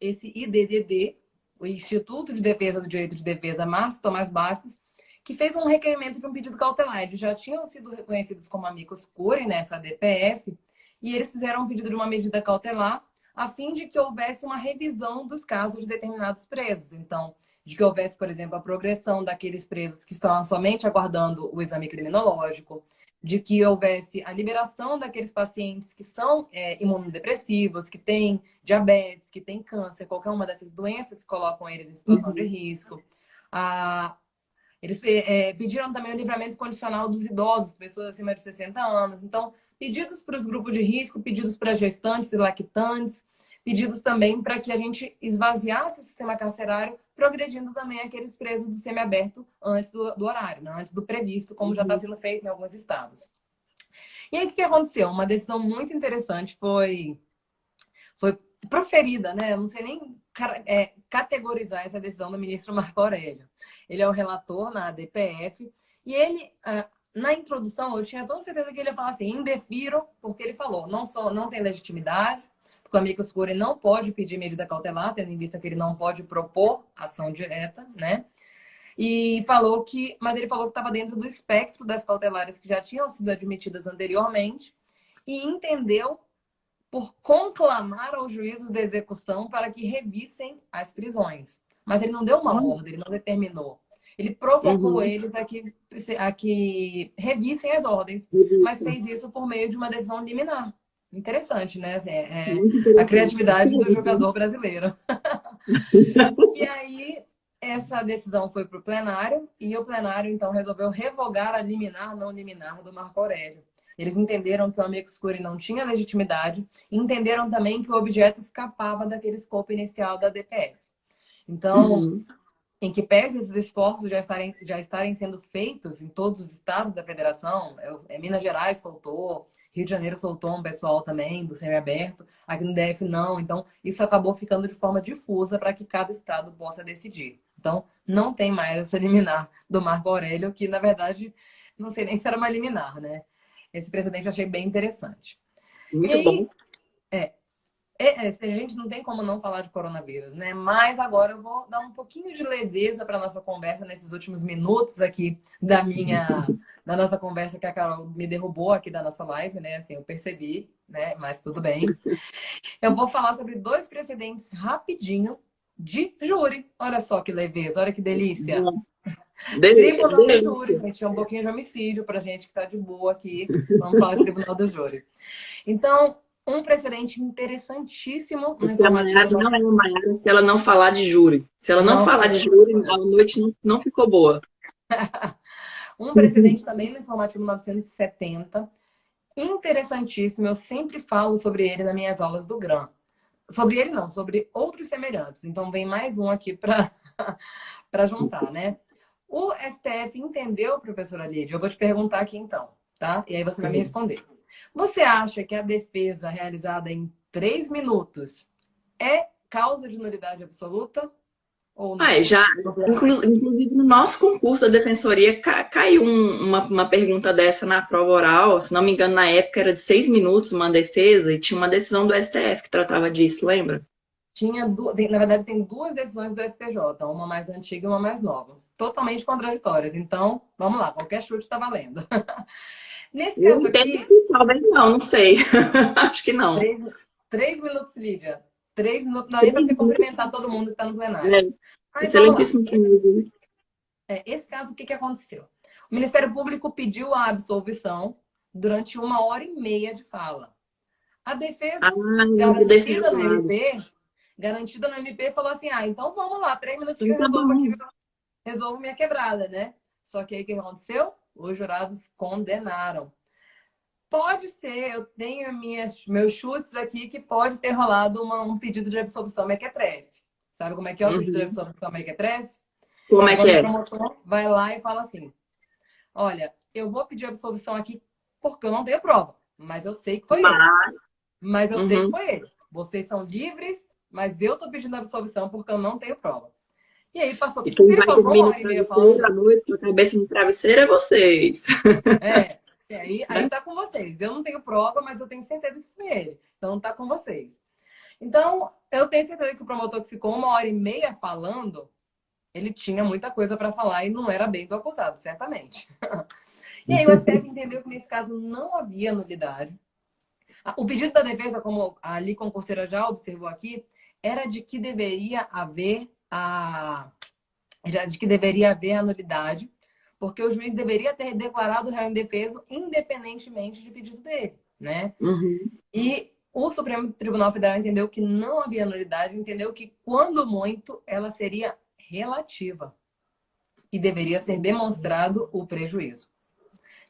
esse IDDD, o Instituto de Defesa do Direito de Defesa, Márcio Tomás Bastos, que fez um requerimento de um pedido cautelar. Eles já tinham sido reconhecidos como amicus curiae nessa DPF, e eles fizeram um pedido de uma medida cautelar a fim de que houvesse uma revisão dos casos de determinados presos. Então, de que houvesse, por exemplo, a progressão daqueles presos que estão somente aguardando o exame criminológico, de que houvesse a liberação daqueles pacientes que são imunodepressivos, que têm diabetes, que têm câncer, qualquer uma dessas doenças que colocam eles em situação de risco. Eles pediram também o livramento condicional dos idosos, pessoas acima de 60 anos. Então, pedidos para os grupos de risco, pedidos para gestantes e lactantes, pedidos também para que a gente esvaziasse o sistema carcerário, progredindo também aqueles presos do semiaberto antes do horário, né? Antes do previsto, como já está sendo feito em alguns estados. E aí, o que aconteceu? Uma decisão muito interessante foi proferida, né? Eu não sei nem categorizar essa decisão do ministro Marco Aurélio. Ele é o relator na DPF e ele, na introdução, eu tinha toda certeza que ele ia falar assim, indefiro, porque ele falou, não tem legitimidade, porque o amicus curiae não pode pedir medida cautelar, tendo em vista que ele não pode propor ação direta, né? Mas ele falou que estava dentro do espectro das cautelares que já tinham sido admitidas anteriormente e entendeu por conclamar ao juízo de execução para que revissem as prisões. Mas ele não deu uma ordem, ele não determinou. Ele provocou eles a que revissem as ordens, mas fez isso por meio de uma decisão liminar. Interessante, né? A criatividade do jogador brasileiro. E aí, essa decisão foi para o plenário, e o plenário, então, resolveu revogar a liminar, não liminar do Marco Aurélio. Eles entenderam que o amicus curiae não tinha legitimidade, e entenderam também que o objeto escapava daquele escopo inicial da DPF. Então, em que pese esses esforços já estarem sendo feitos em todos os estados da federação, Minas Gerais soltou, Rio de Janeiro soltou um pessoal também do semiaberto, aqui no DF não. Então, isso acabou ficando de forma difusa para que cada estado possa decidir. Então, não tem mais essa liminar do Marco Aurélio, que, na verdade, não sei nem se era uma liminar, né? Esse precedente eu achei bem interessante. Muito bom. A gente não tem como não falar de coronavírus, né? Mas agora eu vou dar um pouquinho de leveza para nossa conversa nesses últimos minutos aqui da nossa conversa, que a Carol me derrubou aqui da nossa live, né? Assim, eu percebi, né? Mas tudo bem. Eu vou falar sobre 2 precedentes rapidinho de júri. Olha só que leveza, olha que delícia. Tribunal do Júri, gente. É um pouquinho de homicídio pra gente que tá de boa aqui. Vamos falar de Tribunal do Júri. Então, um precedente interessantíssimo no Porque a Maiara informativo. não é uma Maiara se ela não falar de júri. Se ela não falar de júri, a noite não ficou boa. Um precedente também no informativo 970. Interessantíssimo. Eu sempre falo sobre ele nas minhas aulas do GRAM. Sobre ele não, sobre outros semelhantes. Então, vem mais um aqui para juntar, né? O STF entendeu, professora Lídia? Eu vou te perguntar aqui então, tá? E aí você vai me responder. Você acha que a defesa realizada em 3 minutos é causa de nulidade absoluta? Ou não? Inclusive no nosso concurso da defensoria caiu uma pergunta dessa na prova oral. Se não me engano, na época era de 6 minutos uma defesa e tinha uma decisão do STF que tratava disso, lembra? Na verdade, tem 2 decisões do STJ, uma mais antiga e uma mais nova. Totalmente contraditórias. Então, vamos lá, qualquer chute está valendo. Nesse caso aqui... Talvez não sei. Acho que não. 3 minutos, Lídia. 3 minutos, não é para você cumprimentar todo mundo que está no plenário. Excelentíssimo. Esse caso, o que aconteceu? O Ministério Público pediu a absolvição durante 1h30 de fala. A defesa, garantida no MP, falou assim, então vamos lá, 3 minutos que eu resolvo aqui, resolvo minha quebrada, né? Só que aí o que aconteceu? Os jurados condenaram. Pode ser, eu tenho meus chutes aqui, que pode ter rolado um pedido de absolvição mequetrefe. Sabe como é que é o pedido de absolvição mequetrefe? Como é que é? O promotor vai lá e fala assim, olha, eu vou pedir absolvição aqui porque eu não tenho prova, mas eu sei que foi ele. Mas eu sei que foi ele. Vocês são livres, mas eu tô pedindo absolvição porque eu não tenho prova. E aí passou... E quem vai dormir no travesseiro à noite com a cabeça no travesseiro é vocês. Aí tá com vocês. Eu não tenho prova, mas eu tenho certeza que foi ele. Então tá com vocês. Então, eu tenho certeza que o promotor que ficou 1h30 falando, ele tinha muita coisa para falar e não era bem do acusado, certamente. E aí o STF entendeu que nesse caso não havia nulidade. O pedido da defesa, como a ali concurseira já observou aqui, era de que deveria haver a nulidade, porque o juiz deveria ter declarado o réu indefeso independentemente de pedido dele, né? E o Supremo Tribunal Federal entendeu que não havia nulidade, entendeu que, quando muito, ela seria relativa e deveria ser demonstrado o prejuízo.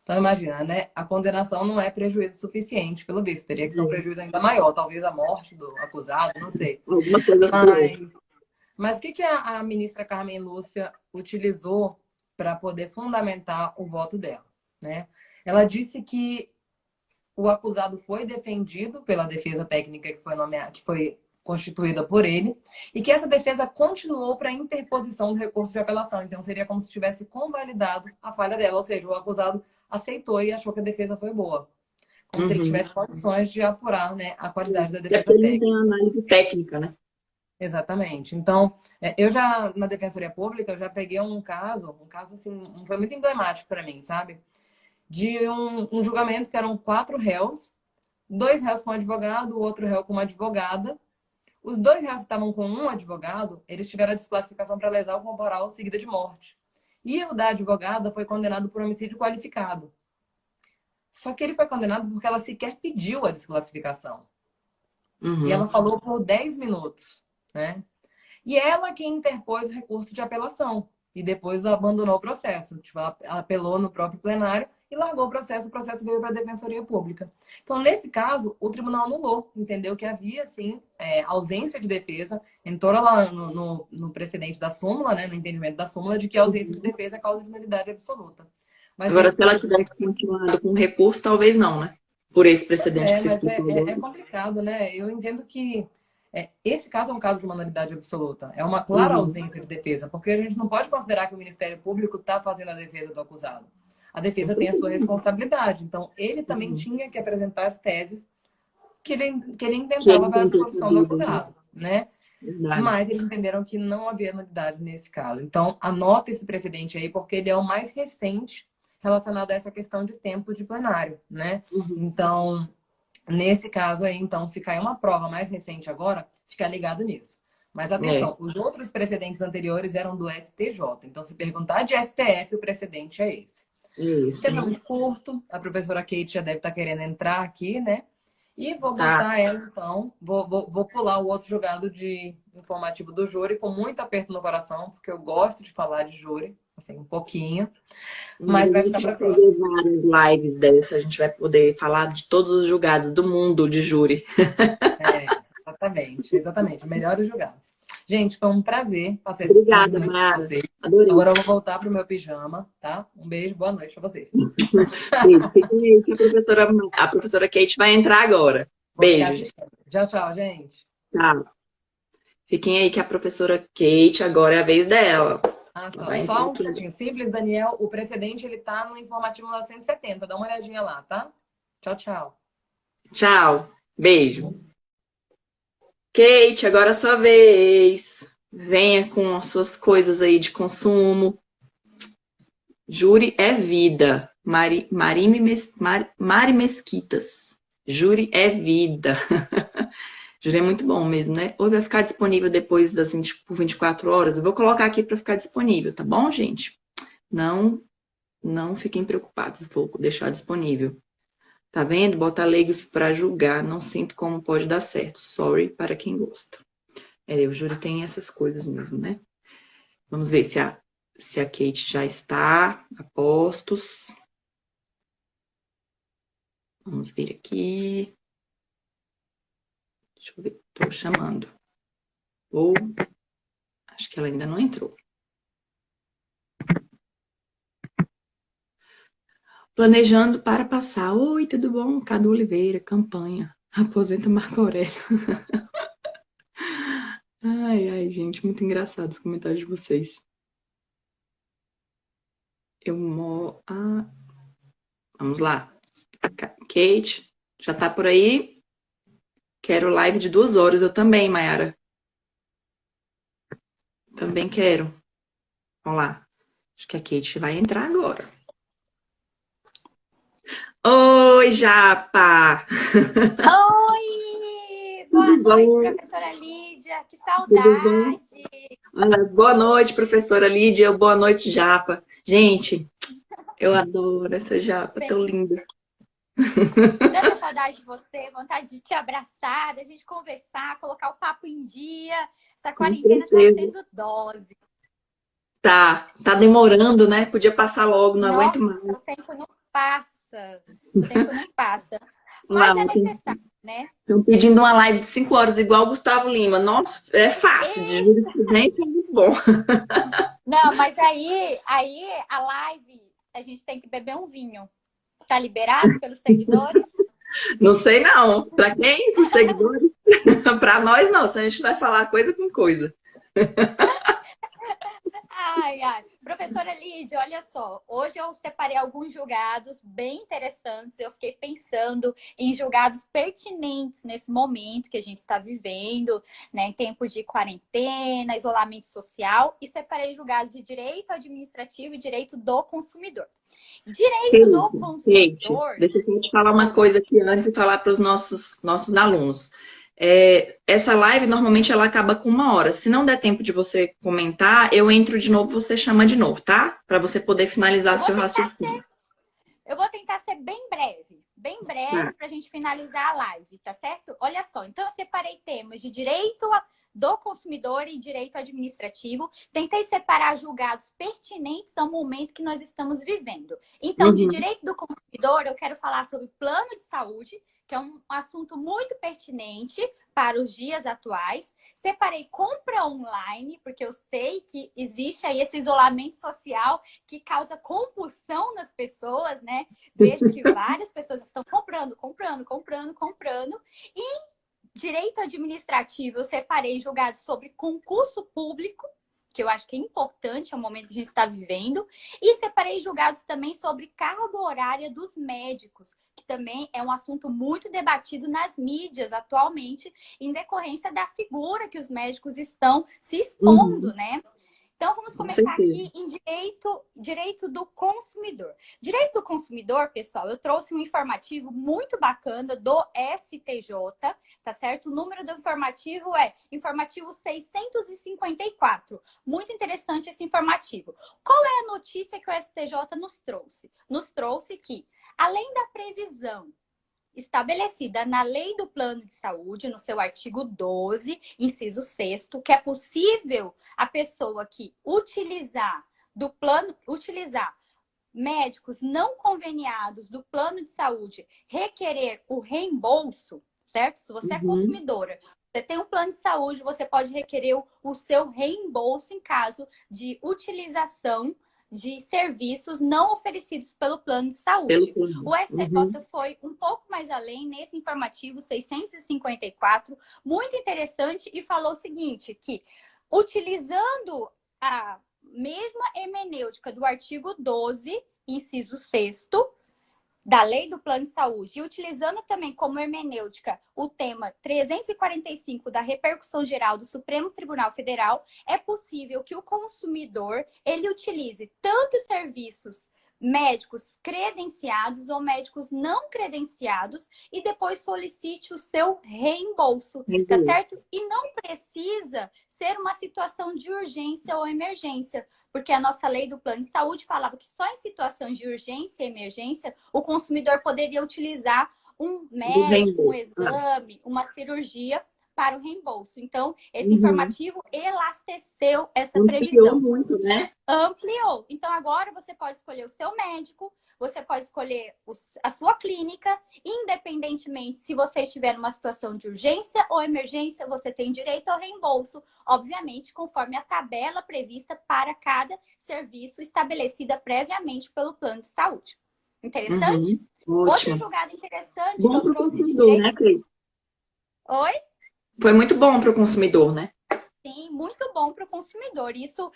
Então, imagina, né? A condenação não é prejuízo suficiente, pelo visto. Teria que ser um prejuízo ainda maior, talvez a morte do acusado, não sei. Mas o que a ministra Carmen Lúcia utilizou para poder fundamentar o voto dela, né? Ela disse que o acusado foi defendido pela defesa técnica que foi constituída por ele e que essa defesa continuou para a interposição do recurso de apelação. Então, seria como se tivesse convalidado a falha dela, ou seja, o acusado aceitou e achou que a defesa foi boa. Como se ele tivesse condições de apurar, né, a qualidade da defesa técnica. Ele tem análise técnica, né? Exatamente. Então, eu já, na Defensoria Pública, eu já peguei um caso assim, foi muito emblemático para mim, sabe? De um julgamento que eram 4 réus, 2 réus com um advogado, o outro réu com uma advogada. Os 2 réus que estavam com um advogado, eles tiveram a desclassificação para lesão corporal seguida de morte. E o da advogada foi condenado por homicídio qualificado. Só que ele foi condenado porque ela sequer pediu a desclassificação. E ela falou por 10 minutos, né? E ela que interpôs recurso de apelação. E depois abandonou o processo. Tipo, ela apelou no próprio plenário e largou o processo veio para a Defensoria Pública. Então, nesse caso, o tribunal anulou, entendeu que havia, sim, ausência de defesa, entrou lá no precedente da súmula, né, no entendimento da súmula, de que a ausência de defesa é causa de nulidade absoluta. Mas agora, se ela tivesse continuado com recurso, talvez não, né? Por esse precedente que você explicou. É complicado, né? Eu entendo que esse caso é um caso de uma nulidade absoluta. É uma clara ausência de defesa, porque a gente não pode considerar que o Ministério Público está fazendo a defesa do acusado. A defesa tem a sua responsabilidade. Então, ele também tinha que apresentar as teses que ele intentava para a absolvição do acusado, né? Mas eles entenderam que não havia nulidade nesse caso. Então, anota esse precedente aí, porque ele é o mais recente relacionado a essa questão de tempo de plenário, né? Então, nesse caso aí, então, se cair uma prova mais recente agora, fica ligado nisso. Mas É, atenção, os outros precedentes anteriores eram do STJ. Então, se perguntar de STF, o precedente é esse. é O isso. tempo é muito curto, a professora Kate já deve estar querendo entrar aqui, né? E vou Tá. botar ela, então, vou pular o outro julgado de informativo do júri com muito aperto no coração, porque eu gosto de falar de júri, assim, um pouquinho, Mas mas a vai gente ficar para vai a próxima. fazer várias lives dessa, a gente vai poder falar de todos os julgados do mundo de júri. É, exatamente, exatamente. Melhores julgados. Gente, foi um prazer passar esses 15 Obrigada, minutos com Mara. vocês. Adorei. Agora eu vou voltar pro meu pijama, tá? Um beijo, boa noite para vocês. Beijo. Fiquem aí que a professora Kate vai entrar agora. Vou ficar Beijo, gente. assistindo. Tchau, tchau, gente. Tchau. Fiquem aí que a professora Kate agora é a vez dela. Ah, Ela vai entrar só um aqui. instantinho. Simples, Daniel. O precedente, ele tá no informativo 970. Dá uma olhadinha lá, tá? Tchau, tchau. Tchau. Beijo. Kate, agora é a sua vez. Venha com as suas coisas aí de consumo. Júri é vida. Mari Mesquitas. Júri é vida. Júri é muito bom mesmo, né? Ou vai ficar disponível depois das 24 horas. Eu vou colocar aqui para ficar disponível, tá bom, gente? Não fiquem preocupados, vou deixar disponível. Tá vendo? Bota leigos para julgar. Não sinto como pode dar certo. Sorry para quem gosta. O júri tem essas coisas mesmo, né? Vamos ver se a Kate já está a postos. Vamos ver aqui. Deixa eu ver. Estou chamando. Ou acho que ela ainda não entrou. Planejando para passar. Oi, tudo bom? Cadu Oliveira, campanha. Aposenta Marco Aurélio. Ai, gente, muito engraçado os comentários de vocês. Vamos lá. Kate, já tá por aí? Quero live de 2 horas. Eu também, Mayara. Também quero. Vamos lá. Acho que a Kate vai entrar agora. Oi, Japa! Oi! Boa noite, professora Lídia. Que saudade! Boa noite, professora Lídia. Boa noite, Japa. Gente, eu adoro essa Japa, tão linda. Tanta saudade de você, vontade de te abraçar, da gente conversar, colocar o papo em dia. Essa quarentena tá sendo dose. Tá demorando, né? Podia passar logo, não aguento mais. O tempo não passa. O tempo não passa. Mas é necessário, né? Estão pedindo uma live de 5 horas, igual o Gustavo Lima. Nossa, é fácil, de juro que vem, é muito bom. Não, mas aí a live, a gente tem que beber um vinho. Tá liberado pelos seguidores? Não sei não. Para quem? Para os seguidores? Para nós não, se a gente vai falar coisa com coisa. Ai. Professora Lídia, olha só. Hoje eu separei alguns julgados bem interessantes. Eu fiquei pensando em julgados pertinentes nesse momento que a gente está vivendo, né? Em tempos de quarentena, isolamento social. E separei julgados de direito administrativo e direito do consumidor. Direito do consumidor... Deixa eu te falar uma coisa aqui antes de falar para os nossos alunos. Essa live, normalmente, ela acaba com 1 hora. Se não der tempo de você comentar, eu entro de novo, você chama de novo, tá? Para você poder finalizar seu raciocínio. Eu vou tentar ser bem breve, para a gente finalizar a live, tá certo? Olha só, então eu separei temas de direito do consumidor e direito administrativo. Tentei separar julgados pertinentes ao momento que nós estamos vivendo. Então, de direito do consumidor, eu quero falar sobre plano de saúde, que é um assunto muito pertinente para os dias atuais. Separei compra online, porque eu sei que existe aí esse isolamento social que causa compulsão nas pessoas, né? Vejo que várias pessoas estão comprando. E direito administrativo, eu separei julgados sobre concurso público, que eu acho que é importante, é o momento que a gente está vivendo. E separei julgados também sobre carga horária dos médicos, que também é um assunto muito debatido nas mídias atualmente, em decorrência da figura que os médicos estão se expondo, né? Então, vamos Com começar certeza. aqui em direito do consumidor. Direito do consumidor, pessoal, eu trouxe um informativo muito bacana do STJ, tá certo? O número do informativo é informativo 654. Muito interessante esse informativo. Qual é a notícia que o STJ nos trouxe? Nos trouxe que, além da previsão estabelecida na Lei do Plano de Saúde, no seu artigo 12, inciso 6º, que é possível a pessoa que utilizar médicos não conveniados do plano de saúde requerer o reembolso, certo? Se você é consumidora, você tem um plano de saúde, você pode requerer o seu reembolso em caso de utilização de serviços não oferecidos pelo plano de saúde. O STJ foi um pouco mais além nesse informativo 654, muito interessante, e falou o seguinte, que utilizando a mesma hermenêutica do artigo 12, inciso 6º, da Lei do Plano de Saúde, e utilizando também como hermenêutica o tema 345 da repercussão geral do Supremo Tribunal Federal, é possível que o consumidor ele utilize tanto serviços médicos credenciados ou médicos não credenciados e depois solicite o seu reembolso, tá certo? E não precisa ser uma situação de urgência ou emergência, porque a nossa lei do plano de saúde falava que só em situação de urgência e emergência o consumidor poderia utilizar um médico, um exame, uma cirurgia para o reembolso. Então, esse informativo elasteceu essa previsão. Ampliou muito, né? Ampliou. Então, agora você pode escolher o seu médico, você pode escolher a sua clínica, independentemente se você estiver numa situação de urgência ou emergência, você tem direito ao reembolso, obviamente, conforme a tabela prevista para cada serviço estabelecida previamente pelo plano de saúde. Interessante? Outro julgado interessante bom que eu trouxe de direito... né, Cleide? Oi? Foi muito bom para o consumidor, né? Sim, muito bom para o consumidor. Isso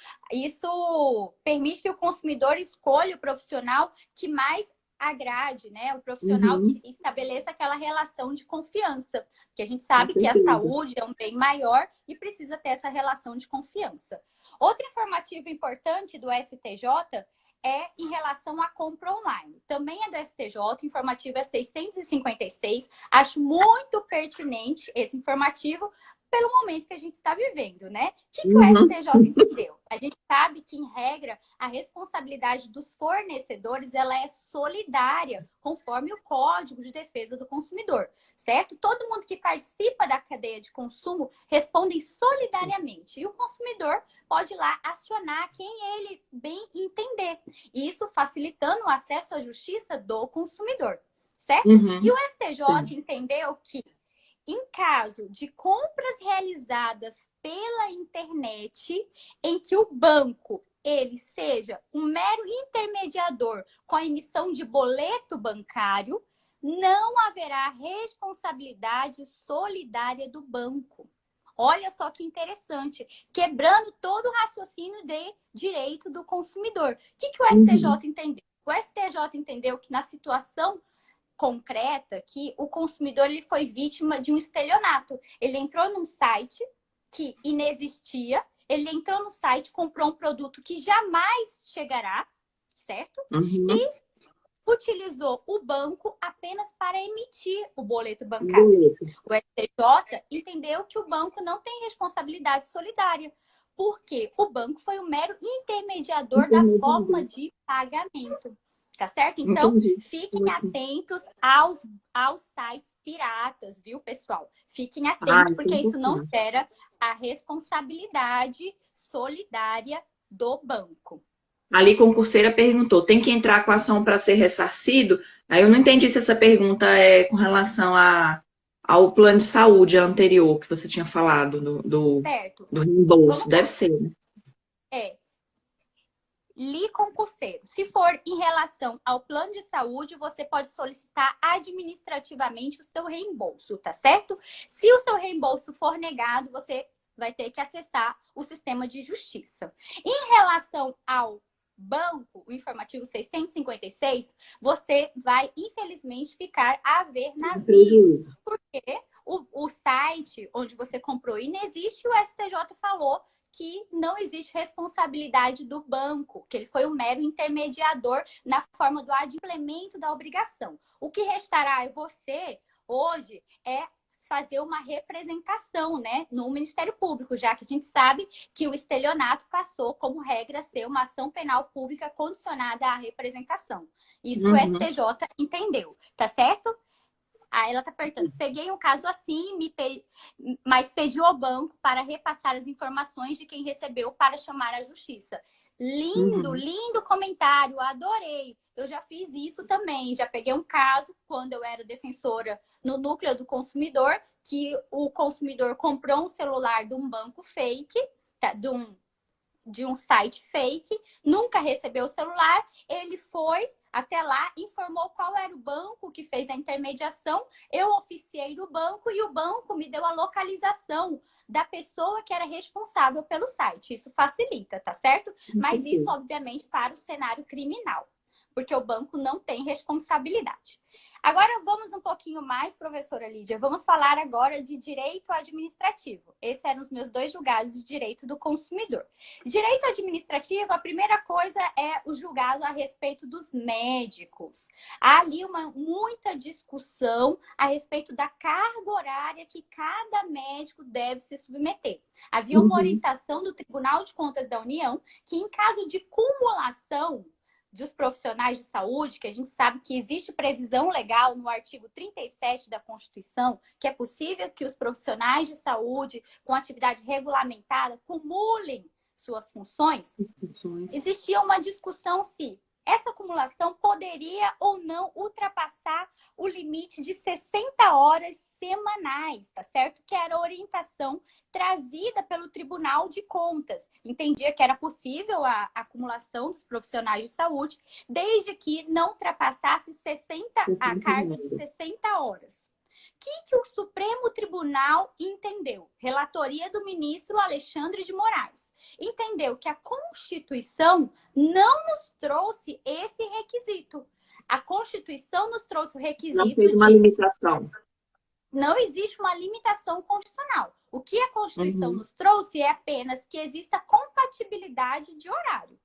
permite que o consumidor escolha o profissional que mais agrade, né? O profissional que estabeleça aquela relação de confiança. Porque a gente sabe que a saúde é um bem maior e precisa ter essa relação de confiança. Outro informativo importante do STJ é em relação à compra online. Também é do STJ, o informativo é 656. Acho muito pertinente esse informativo pelo momento que a gente está vivendo, né? O que o STJ entendeu? A gente sabe que, em regra, a responsabilidade dos fornecedores ela é solidária, conforme o Código de Defesa do Consumidor, certo? Todo mundo que participa da cadeia de consumo responde solidariamente. E o consumidor pode ir lá acionar quem ele bem entender. Isso facilitando o acesso à justiça do consumidor, certo? E o STJ entendeu que, em caso de compras realizadas pela internet, em que o banco ele seja um mero intermediador com a emissão de boleto bancário, não haverá responsabilidade solidária do banco. Olha só que interessante, quebrando todo o raciocínio de direito do consumidor. O que o STJ entendeu? O STJ entendeu que na situação concreta que o consumidor ele foi vítima de um estelionato. Ele entrou num site que inexistia, ele entrou no site, comprou um produto que jamais chegará, certo? E utilizou o banco apenas para emitir o boleto bancário. O STJ entendeu que o banco não tem responsabilidade solidária, porque o banco foi um mero intermediador da forma de pagamento. Tá certo? Então, fiquem atentos aos sites piratas, viu, pessoal? Fiquem atentos, porque isso não gera a responsabilidade solidária do banco. Ali, concurseira perguntou, tem que entrar com ação para ser ressarcido? Aí eu não entendi se essa pergunta é com relação ao plano de saúde anterior que você tinha falado, do reembolso. Deve ser, né? Concurseiro. Se for em relação ao plano de saúde, você pode solicitar administrativamente o seu reembolso, tá certo? Se o seu reembolso for negado, você vai ter que acessar o sistema de justiça. Em relação ao banco, o informativo 656, você vai, infelizmente, ficar a ver navios, porque o site onde você comprou inexiste, o STJ falou que não existe responsabilidade do banco, que ele foi um mero intermediador na forma do adimplemento da obrigação. O que restará a você hoje é fazer uma representação, né, no Ministério Público, já que a gente sabe que o estelionato passou como regra a ser uma ação penal pública condicionada à representação. Isso o STJ entendeu, tá certo? Aí ela tá perguntando, peguei um caso assim, mas pedi ao banco para repassar as informações de quem recebeu para chamar a justiça. Lindo, lindo comentário, adorei. Eu já fiz isso também, já peguei um caso quando eu era defensora no núcleo do consumidor, que o consumidor comprou um celular de um banco fake, tá, de um site fake, nunca recebeu o celular, ele foi até lá, informou qual era o banco que fez a intermediação, eu oficiei do banco e o banco me deu a localização da pessoa que era responsável pelo site. Isso facilita, tá certo? Mas isso, obviamente, para o cenário criminal, porque o banco não tem responsabilidade. Agora vamos um pouquinho mais, professora Lídia. Vamos falar agora de direito administrativo. Esses eram os meus 2 julgados de direito do consumidor. Direito administrativo, a primeira coisa é o julgado a respeito dos médicos. Há ali muita discussão a respeito da carga horária que cada médico deve se submeter. Havia uma orientação do Tribunal de Contas da União que, em caso de cumulação dos profissionais de saúde, que a gente sabe que existe previsão legal no artigo 37 da Constituição, que é possível que os profissionais de saúde com atividade regulamentada cumulem suas funções, existia uma discussão se essa acumulação poderia ou não ultrapassar o limite de 60 horas semanais, tá certo? Que era a orientação trazida pelo Tribunal de Contas. Entendia que era possível a acumulação dos profissionais de saúde, desde que não ultrapassasse a carga de 60 horas. O que o Supremo Tribunal entendeu? Relatoria do ministro Alexandre de Moraes. Entendeu que a Constituição não nos trouxe esse requisito. A Constituição nos trouxe o requisito não fez uma limitação. Não existe uma limitação constitucional. O que a Constituição nos trouxe é apenas que exista compatibilidade de horário.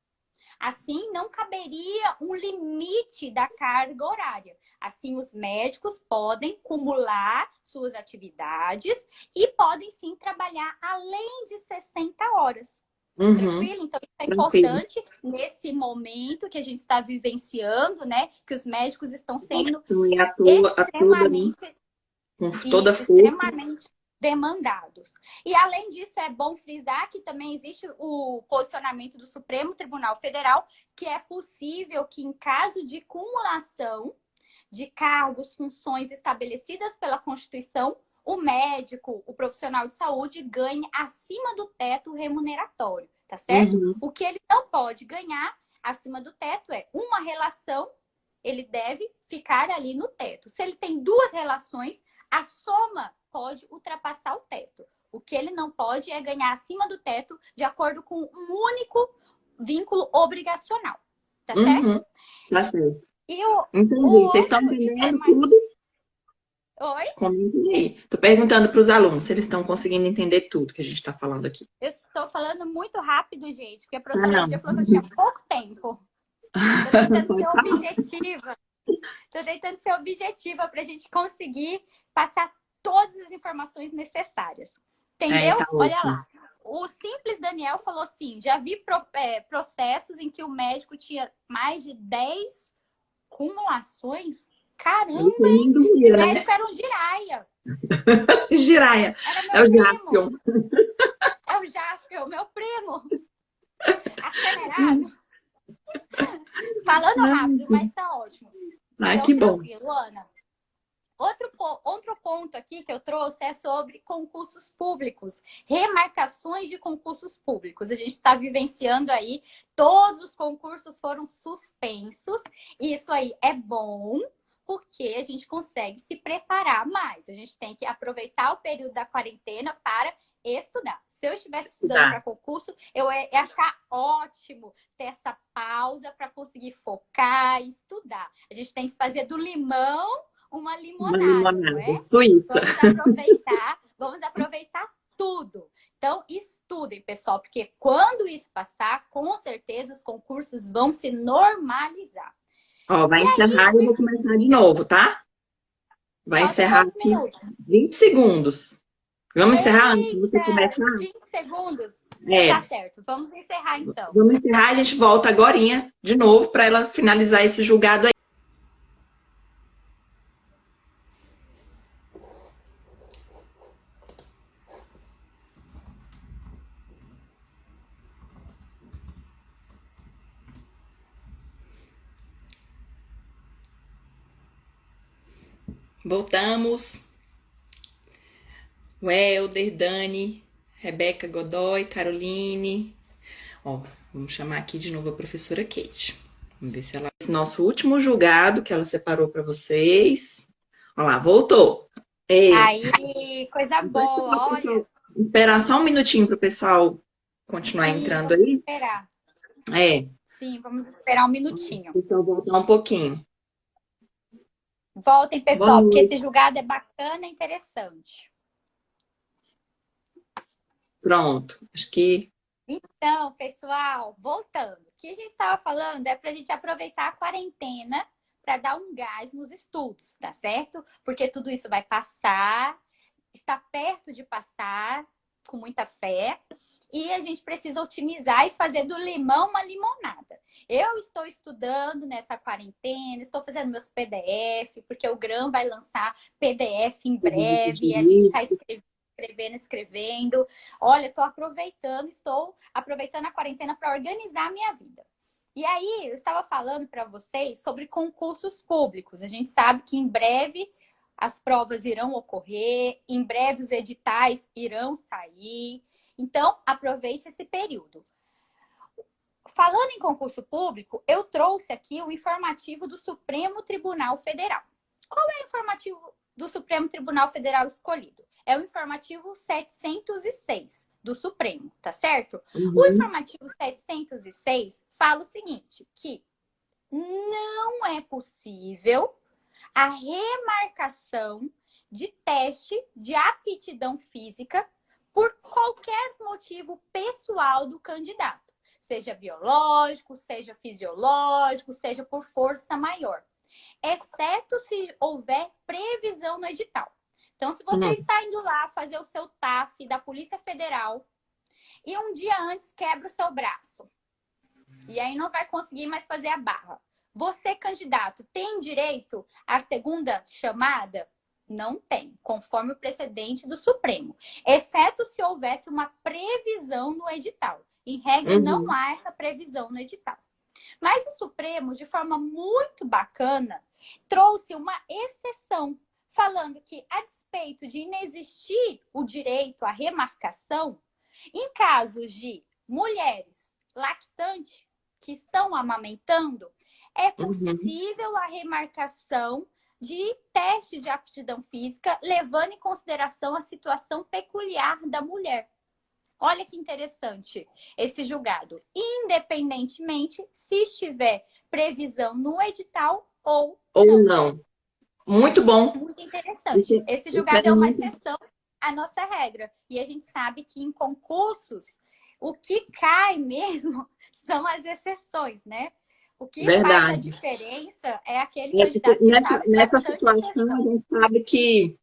Assim, não caberia um limite da carga horária. Assim, os médicos podem cumular suas atividades e podem, sim, trabalhar além de 60 horas. Tranquilo? Então, isso é importante nesse momento que a gente está vivenciando, né? Que os médicos estão sendo extremamente demandados. E, além disso, é bom frisar que também existe o posicionamento do Supremo Tribunal Federal, que é possível que, em caso de cumulação de cargos, funções estabelecidas pela Constituição, o médico, o profissional de saúde, ganhe acima do teto remuneratório, tá certo? O que ele não pode ganhar acima do teto é uma relação, ele deve ficar ali no teto. Se ele tem 2 relações, a soma pode ultrapassar o teto. O que ele não pode é ganhar acima do teto de acordo com um único vínculo obrigacional. Tá certo? Tá certo. Entendi. Vocês estão entendendo tudo? Oi? Estou perguntando para os alunos se eles estão conseguindo entender tudo que a gente está falando aqui. Eu estou falando muito rápido, gente, porque a professora Lídia falou que eu tinha pouco tempo. Estou tentando ser objetiva. Estou tentando ser objetiva para a gente conseguir passar todas as informações necessárias. Entendeu? Tá. Olha lá. O Simples Daniel falou assim, já vi processos em que o médico tinha mais de 10 cumulações. Caramba, hein? O médico era um giraia. Giraia. Era meu primo. Jaspion. É o Jaspion, meu primo. Acelerado. Falando rápido, mas tá ótimo. Então, Que bom. Tranquilo, Ana. Outro ponto aqui que eu trouxe é sobre concursos públicos, remarcações de concursos públicos. A gente está vivenciando aí, todos os concursos foram suspensos. E isso aí é bom, porque a gente consegue se preparar mais. A gente tem que aproveitar o período da quarentena para estudar. Se eu estivesse estudando para concurso, eu ia achar ótimo ter essa pausa para conseguir focar e estudar. A gente tem que fazer do limão uma limonada, não é? Vamos aproveitar tudo. Então, estudem, pessoal, porque quando isso passar, com certeza os concursos vão se normalizar. Ó, vai encerrar e eu vou começar de novo, tá? Vai Faltam encerrar quantos aqui minutos? 20 segundos. Vamos encerrar antes de você Eita, começar? 20 segundos? É, Tá certo, vamos encerrar então. vamos encerrar, a gente volta agorinha de novo para ela finalizar esse julgado aí. Voltamos. Welder, Dani, Rebeca Godoy, Caroline. Ó, vamos chamar aqui de novo a professora Kate. Vamos ver se ela... Esse nosso último julgado que ela separou para vocês. Olha lá, voltou. Ei, Aí, coisa boa, olha. esperar só um minutinho para o pessoal continuar Sim, entrando vamos aí. esperar. É, Sim, vamos esperar um minutinho. o pessoal voltar um pouquinho. Voltem, Boa pessoal, porque noite. esse julgado é bacana e interessante. Pronto, acho que... Então, pessoal, voltando. O que a gente estava falando é para a gente aproveitar a quarentena para dar um gás nos estudos, tá certo? Porque tudo isso vai passar, está perto de passar, com muita fé. E a gente precisa otimizar e fazer do limão uma limonada. Eu estou estudando nessa quarentena, estou fazendo meus PDF, porque o GRAM vai lançar PDF em breve, e a gente está escrevendo. Olha, estou aproveitando a quarentena para organizar a minha vida. E aí, eu estava falando para vocês sobre concursos públicos. A gente sabe que em breve as provas irão ocorrer, em breve os editais irão sair. Então, aproveite esse período. Falando em concurso público, eu trouxe aqui o informativo do Supremo Tribunal Federal. Qual é o informativo do Supremo Tribunal Federal escolhido? É o informativo 706 do Supremo, tá certo? O informativo 706 fala o seguinte, que não é possível a remarcação de teste de aptidão física por qualquer motivo pessoal do candidato, seja biológico, seja fisiológico, seja por força maior, exceto se houver previsão no edital. Então, se você está indo lá fazer o seu TAF da Polícia Federal e um dia antes quebra o seu braço, e aí não vai conseguir mais fazer a barra, você, candidato, tem direito à segunda chamada? Não tem, conforme o precedente do Supremo. Exceto se houvesse uma previsão no edital. Em regra, não há essa previsão no edital. Mas o Supremo, de forma muito bacana, trouxe uma exceção, falando que, a despeito de inexistir o direito à remarcação, em casos de mulheres lactantes que estão amamentando, é possível a remarcação de teste de aptidão física, levando em consideração a situação peculiar da mulher. Olha que interessante esse julgado. Independentemente se estiver previsão no edital ou não. Muito bom. Muito interessante. Esse julgado é uma exceção à nossa regra. E a gente sabe que em concursos, o que cai mesmo são as exceções, né? O que faz a diferença é aquele candidato que sabe nessa bastante situação, exceção. a gente sabe que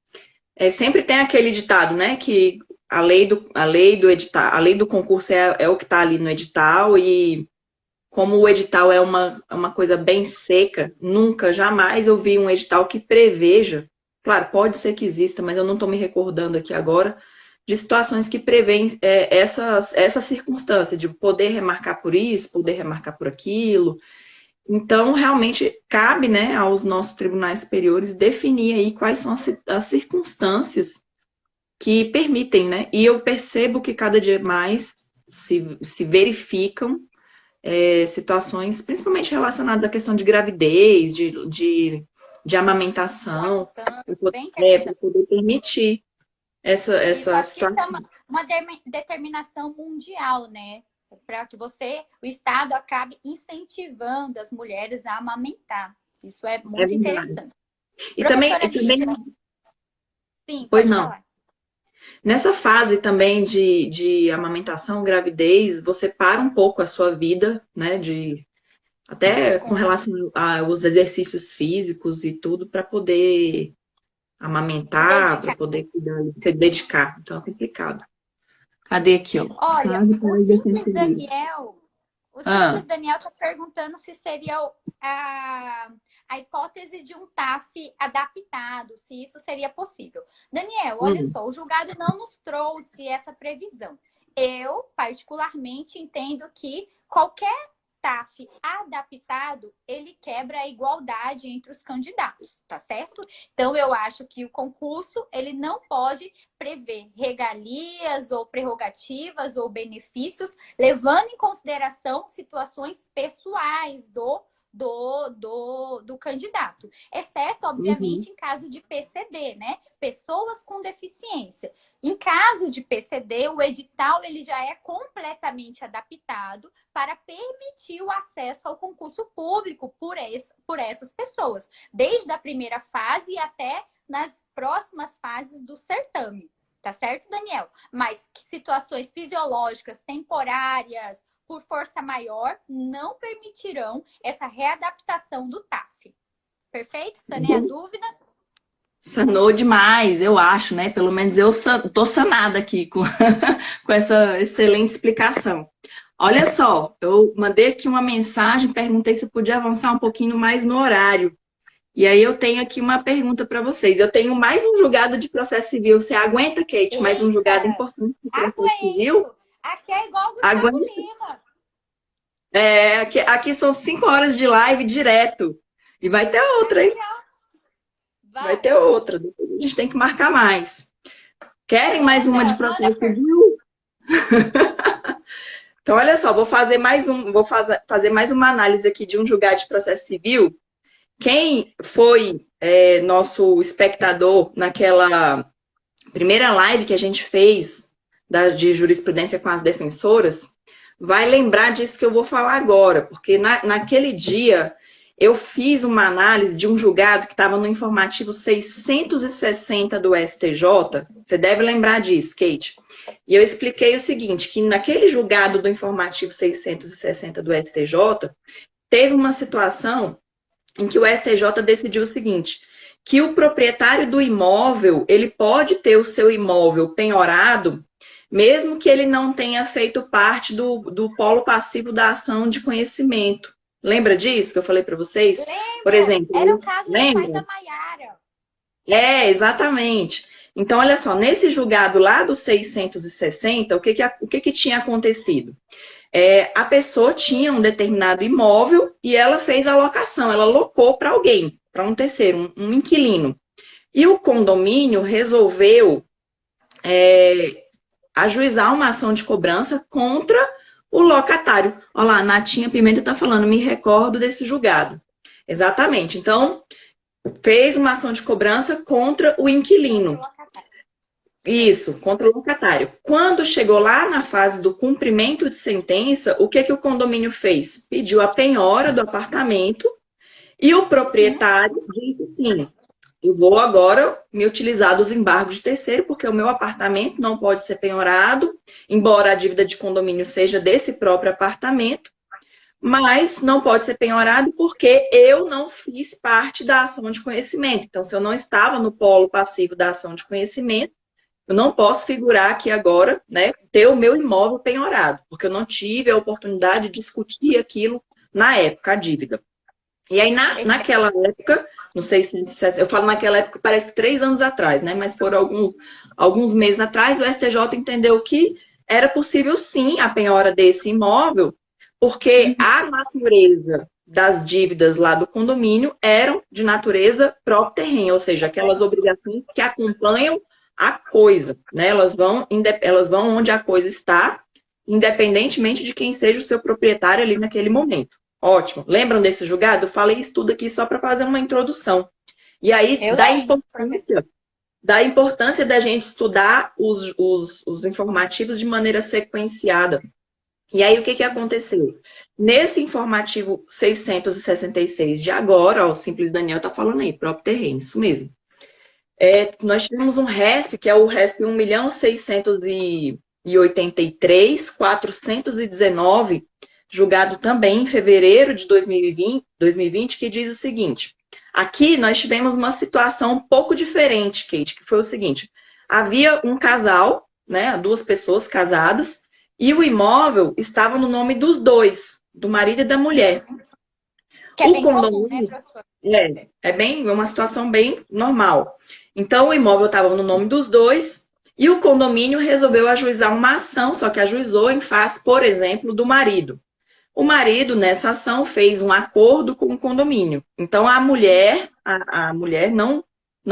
sempre tem aquele ditado, né? Que a lei do edital, a lei do concurso é o que está ali no edital, e como o edital é uma coisa bem seca, nunca, jamais eu vi um edital que preveja, claro, pode ser que exista, mas eu não estou me recordando aqui agora, de situações que prevêem essa circunstância de poder remarcar por isso, poder remarcar por aquilo. Então, realmente, cabe, né, aos nossos tribunais superiores definir aí quais são as circunstâncias que permitem, né? E eu percebo que cada dia mais se verificam situações, principalmente relacionadas à questão de gravidez, de amamentação, para poder permitir essa situação. Isso é uma determinação mundial, né? Para que o Estado acabe incentivando as mulheres a amamentar. Isso é muito interessante. E também... Lídia, sim, pois pode não. falar. Nessa fase também de amamentação, gravidez, você para um pouco a sua vida, né? Até com relação aos exercícios físicos e tudo, para poder amamentar, para poder cuidar, se dedicar. Então é complicado. Cadê aqui, ó? Olha, o Simples Daniel está perguntando se seria a hipótese de um TAF adaptado, se isso seria possível. Daniel, olha só, o julgado não nos trouxe essa previsão. Eu, particularmente, entendo que qualquer TAF adaptado, ele quebra a igualdade entre os candidatos, tá certo? Então, eu acho que o concurso, ele não pode prever regalias ou prerrogativas ou benefícios, levando em consideração situações pessoais do candidato, exceto, obviamente, em caso de PCD, né? Pessoas com deficiência. Em caso de PCD, o edital ele já é completamente adaptado para permitir o acesso ao concurso público por essas pessoas, desde a primeira fase até nas próximas fases do certame. Tá certo, Daniel? Mas que situações fisiológicas, temporárias, por força maior, não permitirão essa readaptação do TAF. Perfeito? Sanei a dúvida? Sanou demais, eu acho, né? Pelo menos eu tô sanada aqui com, com essa excelente explicação. Olha só, eu mandei aqui uma mensagem, perguntei se eu podia avançar um pouquinho mais no horário. E aí eu tenho aqui uma pergunta para vocês. Eu tenho mais um julgado de processo civil. Você aguenta, Kate? Mais um julgado importante de processo civil? Aqui é igual o Gustavo Lima. Aqui são 5 horas de live direto. E vai ter outra, hein? Vai ter outra. Depois a gente tem que marcar mais. Querem mais uma de processo civil? Então, olha só, vou fazer mais uma análise aqui de um julgado de processo civil. Quem foi nosso espectador naquela primeira live que a gente fez de jurisprudência com as defensoras, vai lembrar disso que eu vou falar agora, porque naquele dia eu fiz uma análise de um julgado que estava no informativo 660 do STJ, você deve lembrar disso, Kate, e eu expliquei o seguinte, que naquele julgado do informativo 660 do STJ, teve uma situação em que o STJ decidiu o seguinte, que o proprietário do imóvel, ele pode ter o seu imóvel penhorado, mesmo que ele não tenha feito parte do polo passivo da ação de conhecimento. Lembra disso que eu falei para vocês? Lembro. Por exemplo, era o caso do pai da Maiara. Exatamente. Então, olha só, nesse julgado lá do 660, o que tinha acontecido? A pessoa tinha um determinado imóvel e ela fez a locação, ela locou para alguém, para um terceiro, um inquilino. E o condomínio resolveu ajuizar uma ação de cobrança contra o locatário. Olha lá, a Natinha Pimenta está falando, me recordo desse julgado. Exatamente. Então, fez uma ação de cobrança contra o inquilino. Isso, contra o locatário. Quando chegou lá na fase do cumprimento de sentença, o que o condomínio fez? Pediu a penhora do apartamento e o proprietário disse sim, eu vou agora me utilizar dos embargos de terceiro, porque o meu apartamento não pode ser penhorado, embora a dívida de condomínio seja desse próprio apartamento, mas não pode ser penhorado porque eu não fiz parte da ação de conhecimento. Então, se eu não estava no polo passivo da ação de conhecimento, eu não posso figurar aqui agora, né, ter o meu imóvel penhorado, porque eu não tive a oportunidade de discutir aquilo na época, a dívida. E aí, naquela época, não sei se eu falo naquela época, parece que 3 anos atrás, né? Mas foram alguns meses atrás, o STJ entendeu que era possível, sim, a penhora desse imóvel, porque a natureza das dívidas lá do condomínio eram de natureza próprio terreno, ou seja, aquelas obrigações que acompanham a coisa, né? Elas vão onde a coisa está, independentemente de quem seja o seu proprietário ali naquele momento. Ótimo. Lembram desse julgado? Eu falei isso tudo aqui só para fazer uma introdução. E aí, da importância da gente estudar os informativos de maneira sequenciada. E aí, o que aconteceu? Nesse informativo 666 de agora, ó, o Simples Daniel está falando aí, próprio terreno, isso mesmo. Nós tivemos um RESP, que é o RESP 1.683.419, julgado também em fevereiro de 2020, que diz o seguinte: aqui nós tivemos uma situação um pouco diferente, Kate, que foi o seguinte: havia um casal, né, duas pessoas casadas, e o imóvel estava no nome dos dois, do marido e da mulher. Que é O bem comum, né, condomínio professor? é uma situação bem normal. Então, o imóvel estava no nome dos dois e o condomínio resolveu ajuizar uma ação, só que ajuizou em face, por exemplo, do marido. O marido, nessa ação, fez um acordo com o condomínio. Então, a mulher não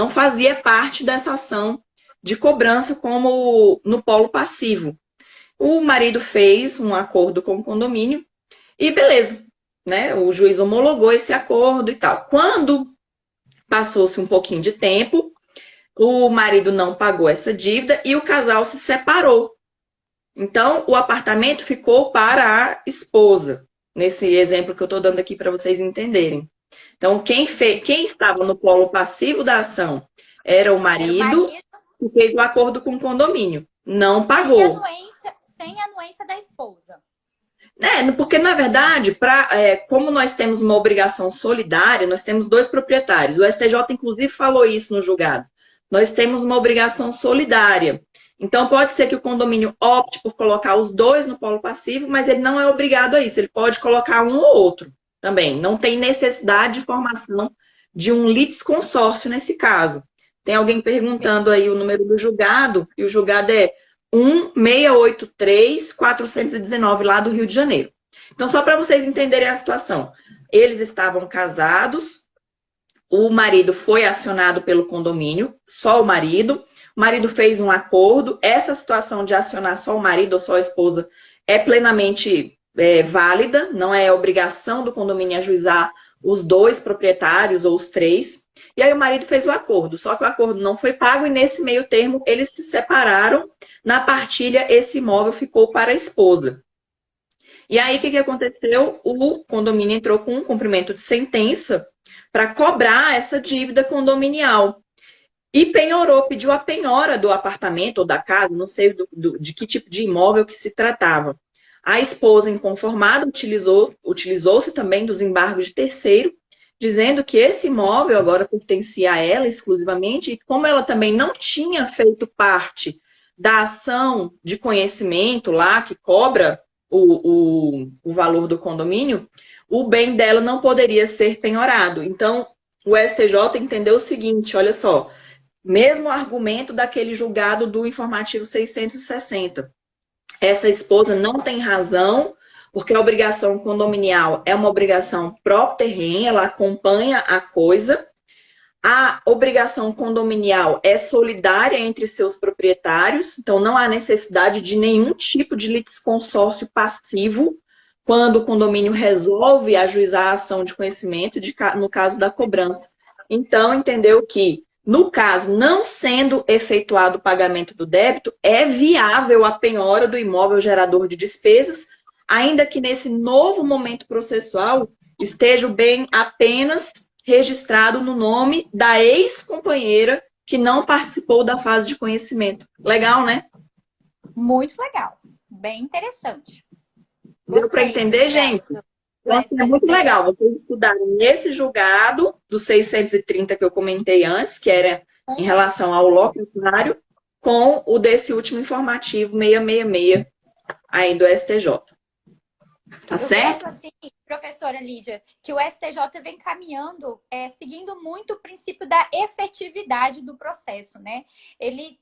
fazia parte dessa ação de cobrança como no polo passivo. O marido fez um acordo com o condomínio e beleza, né? O juiz homologou esse acordo e tal. Quando passou-se um pouquinho de tempo, o marido não pagou essa dívida e o casal se separou. Então, o apartamento ficou para a esposa, nesse exemplo que eu estou dando aqui para vocês entenderem. Então, quem estava no polo passivo da ação era o marido, que fez o acordo com o condomínio. Não pagou. Sem anuência da esposa. Porque, na verdade, como nós temos uma obrigação solidária, nós temos dois proprietários. O STJ, inclusive, falou isso no julgado. Nós temos uma obrigação solidária. Então, pode ser que o condomínio opte por colocar os dois no polo passivo, mas ele não é obrigado a isso. Ele pode colocar um ou outro também. Não tem necessidade de formação de um litisconsórcio nesse caso. Tem alguém perguntando aí o número do julgado, e o julgado é 1.683.419, lá do Rio de Janeiro. Então, só para vocês entenderem a situação. Eles estavam casados, o marido foi acionado pelo condomínio, só o marido fez um acordo. Essa situação de acionar só o marido ou só a esposa é plenamente válida, não é obrigação do condomínio ajuizar os dois proprietários ou os três. E aí o marido fez o acordo, só que o acordo não foi pago e nesse meio termo eles se separaram. Na partilha, esse imóvel ficou para a esposa. E aí, o que aconteceu? O condomínio entrou com um cumprimento de sentença para cobrar essa dívida condominial. E pediu a penhora do apartamento ou da casa, não sei de que tipo de imóvel que se tratava. A esposa, inconformada, utilizou-se também dos embargos de terceiro, dizendo que esse imóvel agora pertencia a ela exclusivamente, e como ela também não tinha feito parte da ação de conhecimento lá, que cobra o valor do condomínio, o bem dela não poderia ser penhorado. Então, o STJ entendeu o seguinte, olha só, mesmo argumento daquele julgado do informativo 660. Essa esposa não tem razão, porque a obrigação condominial é uma obrigação pró-terreno, ela acompanha a coisa. A obrigação condominial é solidária entre seus proprietários, então não há necessidade de nenhum tipo de litisconsórcio passivo quando o condomínio resolve ajuizar a ação de conhecimento, no caso da cobrança. Então, entendeu que, no caso, não sendo efetuado o pagamento do débito, é viável a penhora do imóvel gerador de despesas, ainda que nesse novo momento processual esteja o bem apenas registrado no nome da ex-companheira que não participou da fase de conhecimento. Legal, né? Muito legal. Bem interessante. Deu para entender, gente? Então, assim, é muito legal vocês estudarem esse julgado do 630 que eu comentei antes, que era em relação ao locatário, com o desse último informativo 666 aí do STJ. Tá certo? Eu vejo assim, professora Lídia, que o STJ vem caminhando, seguindo muito o princípio da efetividade do processo, né? Ele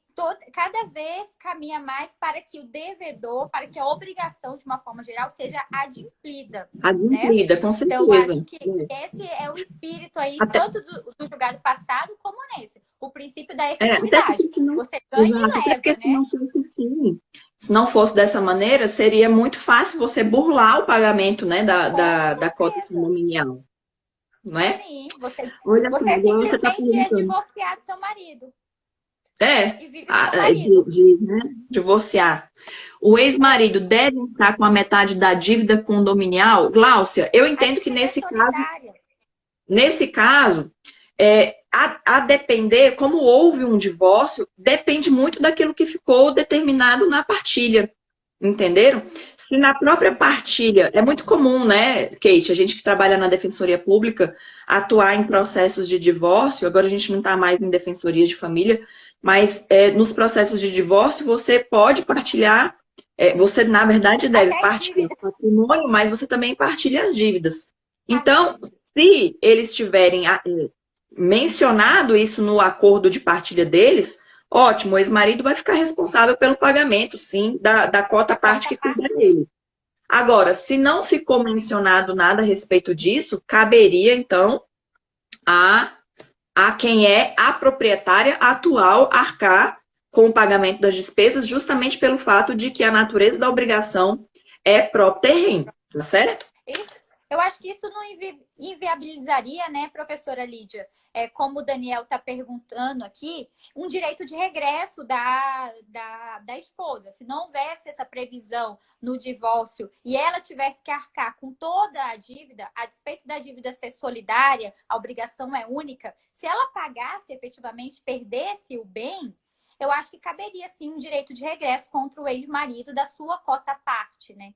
cada vez caminha mais para que o devedor, para que a obrigação, de uma forma geral, seja adimplida. Adimplida, né? com certeza. Então, acho que esse é o espírito aí, tanto do julgado passado como nesse. O princípio da efetividade. Você ganha e leva, né? Se não fosse dessa maneira, seria muito fácil você burlar o pagamento, né, da cota condominial. Não é? Sim, você simplesmente é divorciar do seu marido. E vive com seu marido. Divorciar. O ex-marido deve estar com a metade da dívida condominial? Gláucia, eu entendo que nesse caso, a depender, como houve um divórcio, depende muito daquilo que ficou determinado na partilha. Entenderam? Se na própria partilha, é muito comum, né, Kate, a gente que trabalha na Defensoria Pública, atuar em processos de divórcio, agora a gente não está mais em defensoria de família, mas nos processos de divórcio você pode partilhar, você na verdade deve Até partilhar dívida. o patrimônio, mas você também partilha as dívidas. As Então, dívidas. se eles tiverem mencionado isso no acordo de partilha deles, ótimo, o ex-marido vai ficar responsável pelo pagamento, sim, da cota parte que cuida dele. Agora, se não ficou mencionado nada a respeito disso, caberia, então, a quem é a proprietária atual arcar com o pagamento das despesas, justamente pelo fato de que a natureza da obrigação é próprio terreno, tá certo? Eu acho que isso não inviabilizaria, né, professora Lídia? Como o Daniel está perguntando aqui, um direito de regresso da esposa. Se não houvesse essa previsão no divórcio e ela tivesse que arcar com toda a dívida, a despeito da dívida ser solidária, a obrigação é única, se ela pagasse efetivamente, perdesse o bem, eu acho que caberia sim um direito de regresso contra o ex-marido da sua cota parte, né?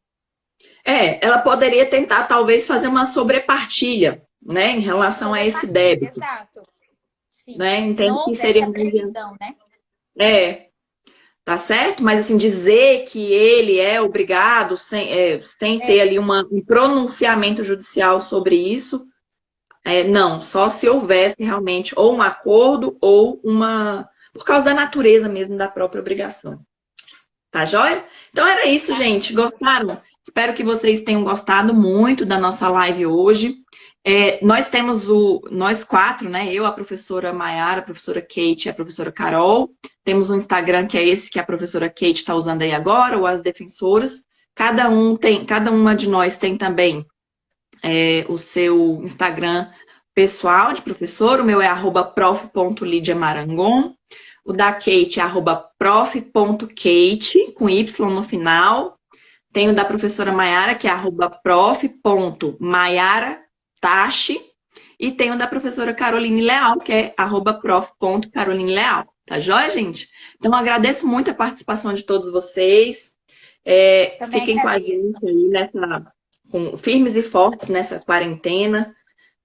Ela poderia tentar, talvez, fazer uma sobrepartilha, né, em relação a esse débito. Exato. Sim. Né? Se Entendo não que houvesse seria a previsão, né? Tá certo? Mas assim, dizer que ele é obrigado, sem ter ali um pronunciamento judicial sobre isso, não, só se houvesse realmente ou um acordo ou por causa da natureza mesmo da própria obrigação. Tá joia? Então era isso, gente. Gostaram? Espero que vocês tenham gostado muito da nossa live hoje. Nós temos nós quatro, né? Eu, a professora Maiara, a professora Kate e a professora Carol. Temos um Instagram que é esse que a professora Kate está usando aí agora, ou as defensoras. Cada uma de nós tem também o seu Instagram pessoal de professor. O meu é @prof.lidiamarangon. O da Kate é @prof.kate, com Y no final. Tem o da professora Maiara, que é @prof.maiaratashi. E tem o da professora Caroline Leal, que é @prof.carolineleal. Tá joia, gente? Então, eu agradeço muito a participação de todos vocês. Fiquem com a gente aí firmes e fortes nessa quarentena,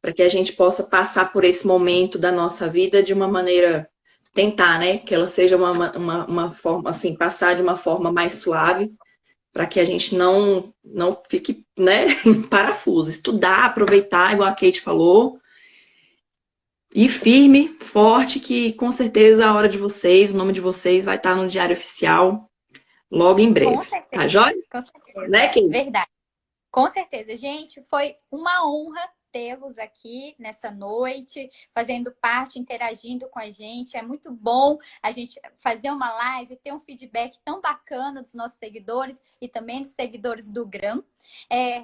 para que a gente possa passar por esse momento da nossa vida de uma maneira, tentar, né? Que ela seja uma forma, assim, passar de uma forma mais suave, para que a gente não fique, né, em parafuso. Estudar, aproveitar, igual a Kate falou. E firme, forte, que com certeza a hora de vocês, o nome de vocês vai estar no Diário Oficial logo em breve. Com certeza. Tá joia? Com certeza. Né, Kate? Verdade. Com certeza. Gente, foi uma honra tê-los aqui nessa noite, fazendo parte, interagindo com a gente. É muito bom a gente fazer uma live, ter um feedback tão bacana dos nossos seguidores e também dos seguidores do GRAM.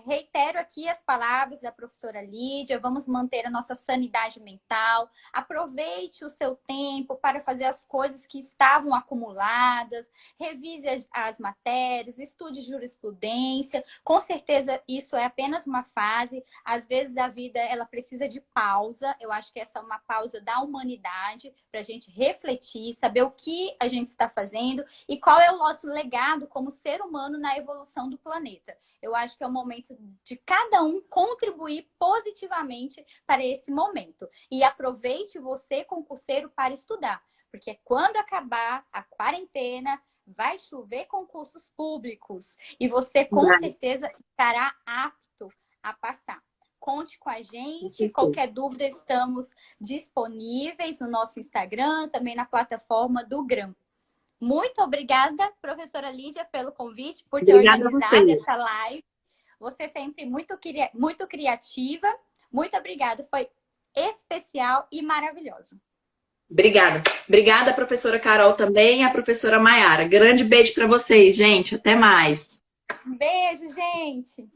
Reitero aqui as palavras da professora Lídia, vamos manter a nossa sanidade mental, aproveite o seu tempo para fazer as coisas que estavam acumuladas, revise as matérias, estude jurisprudência, com certeza isso é apenas uma fase, às vezes a vida ela precisa de pausa, eu acho que essa é uma pausa da humanidade, para a gente refletir, saber o que a gente está fazendo e qual é o nosso legado como ser humano na evolução do planeta. Eu acho que é o momento de cada um contribuir positivamente para esse momento. E aproveite você, concurseiro, para estudar. Porque quando acabar a quarentena, vai chover concursos públicos. E você, com certeza, estará apto a passar. Conte com a gente. Qualquer dúvida, estamos disponíveis no nosso Instagram, também na plataforma do GRAM. Muito obrigada, professora Lídia, pelo convite, por ter organizado essa live. Você sempre muito criativa. Muito obrigada. Foi especial e maravilhoso. Obrigada. Obrigada, professora Carol, também, e a professora Maiara. Grande beijo para vocês, gente. Até mais. Um beijo, gente.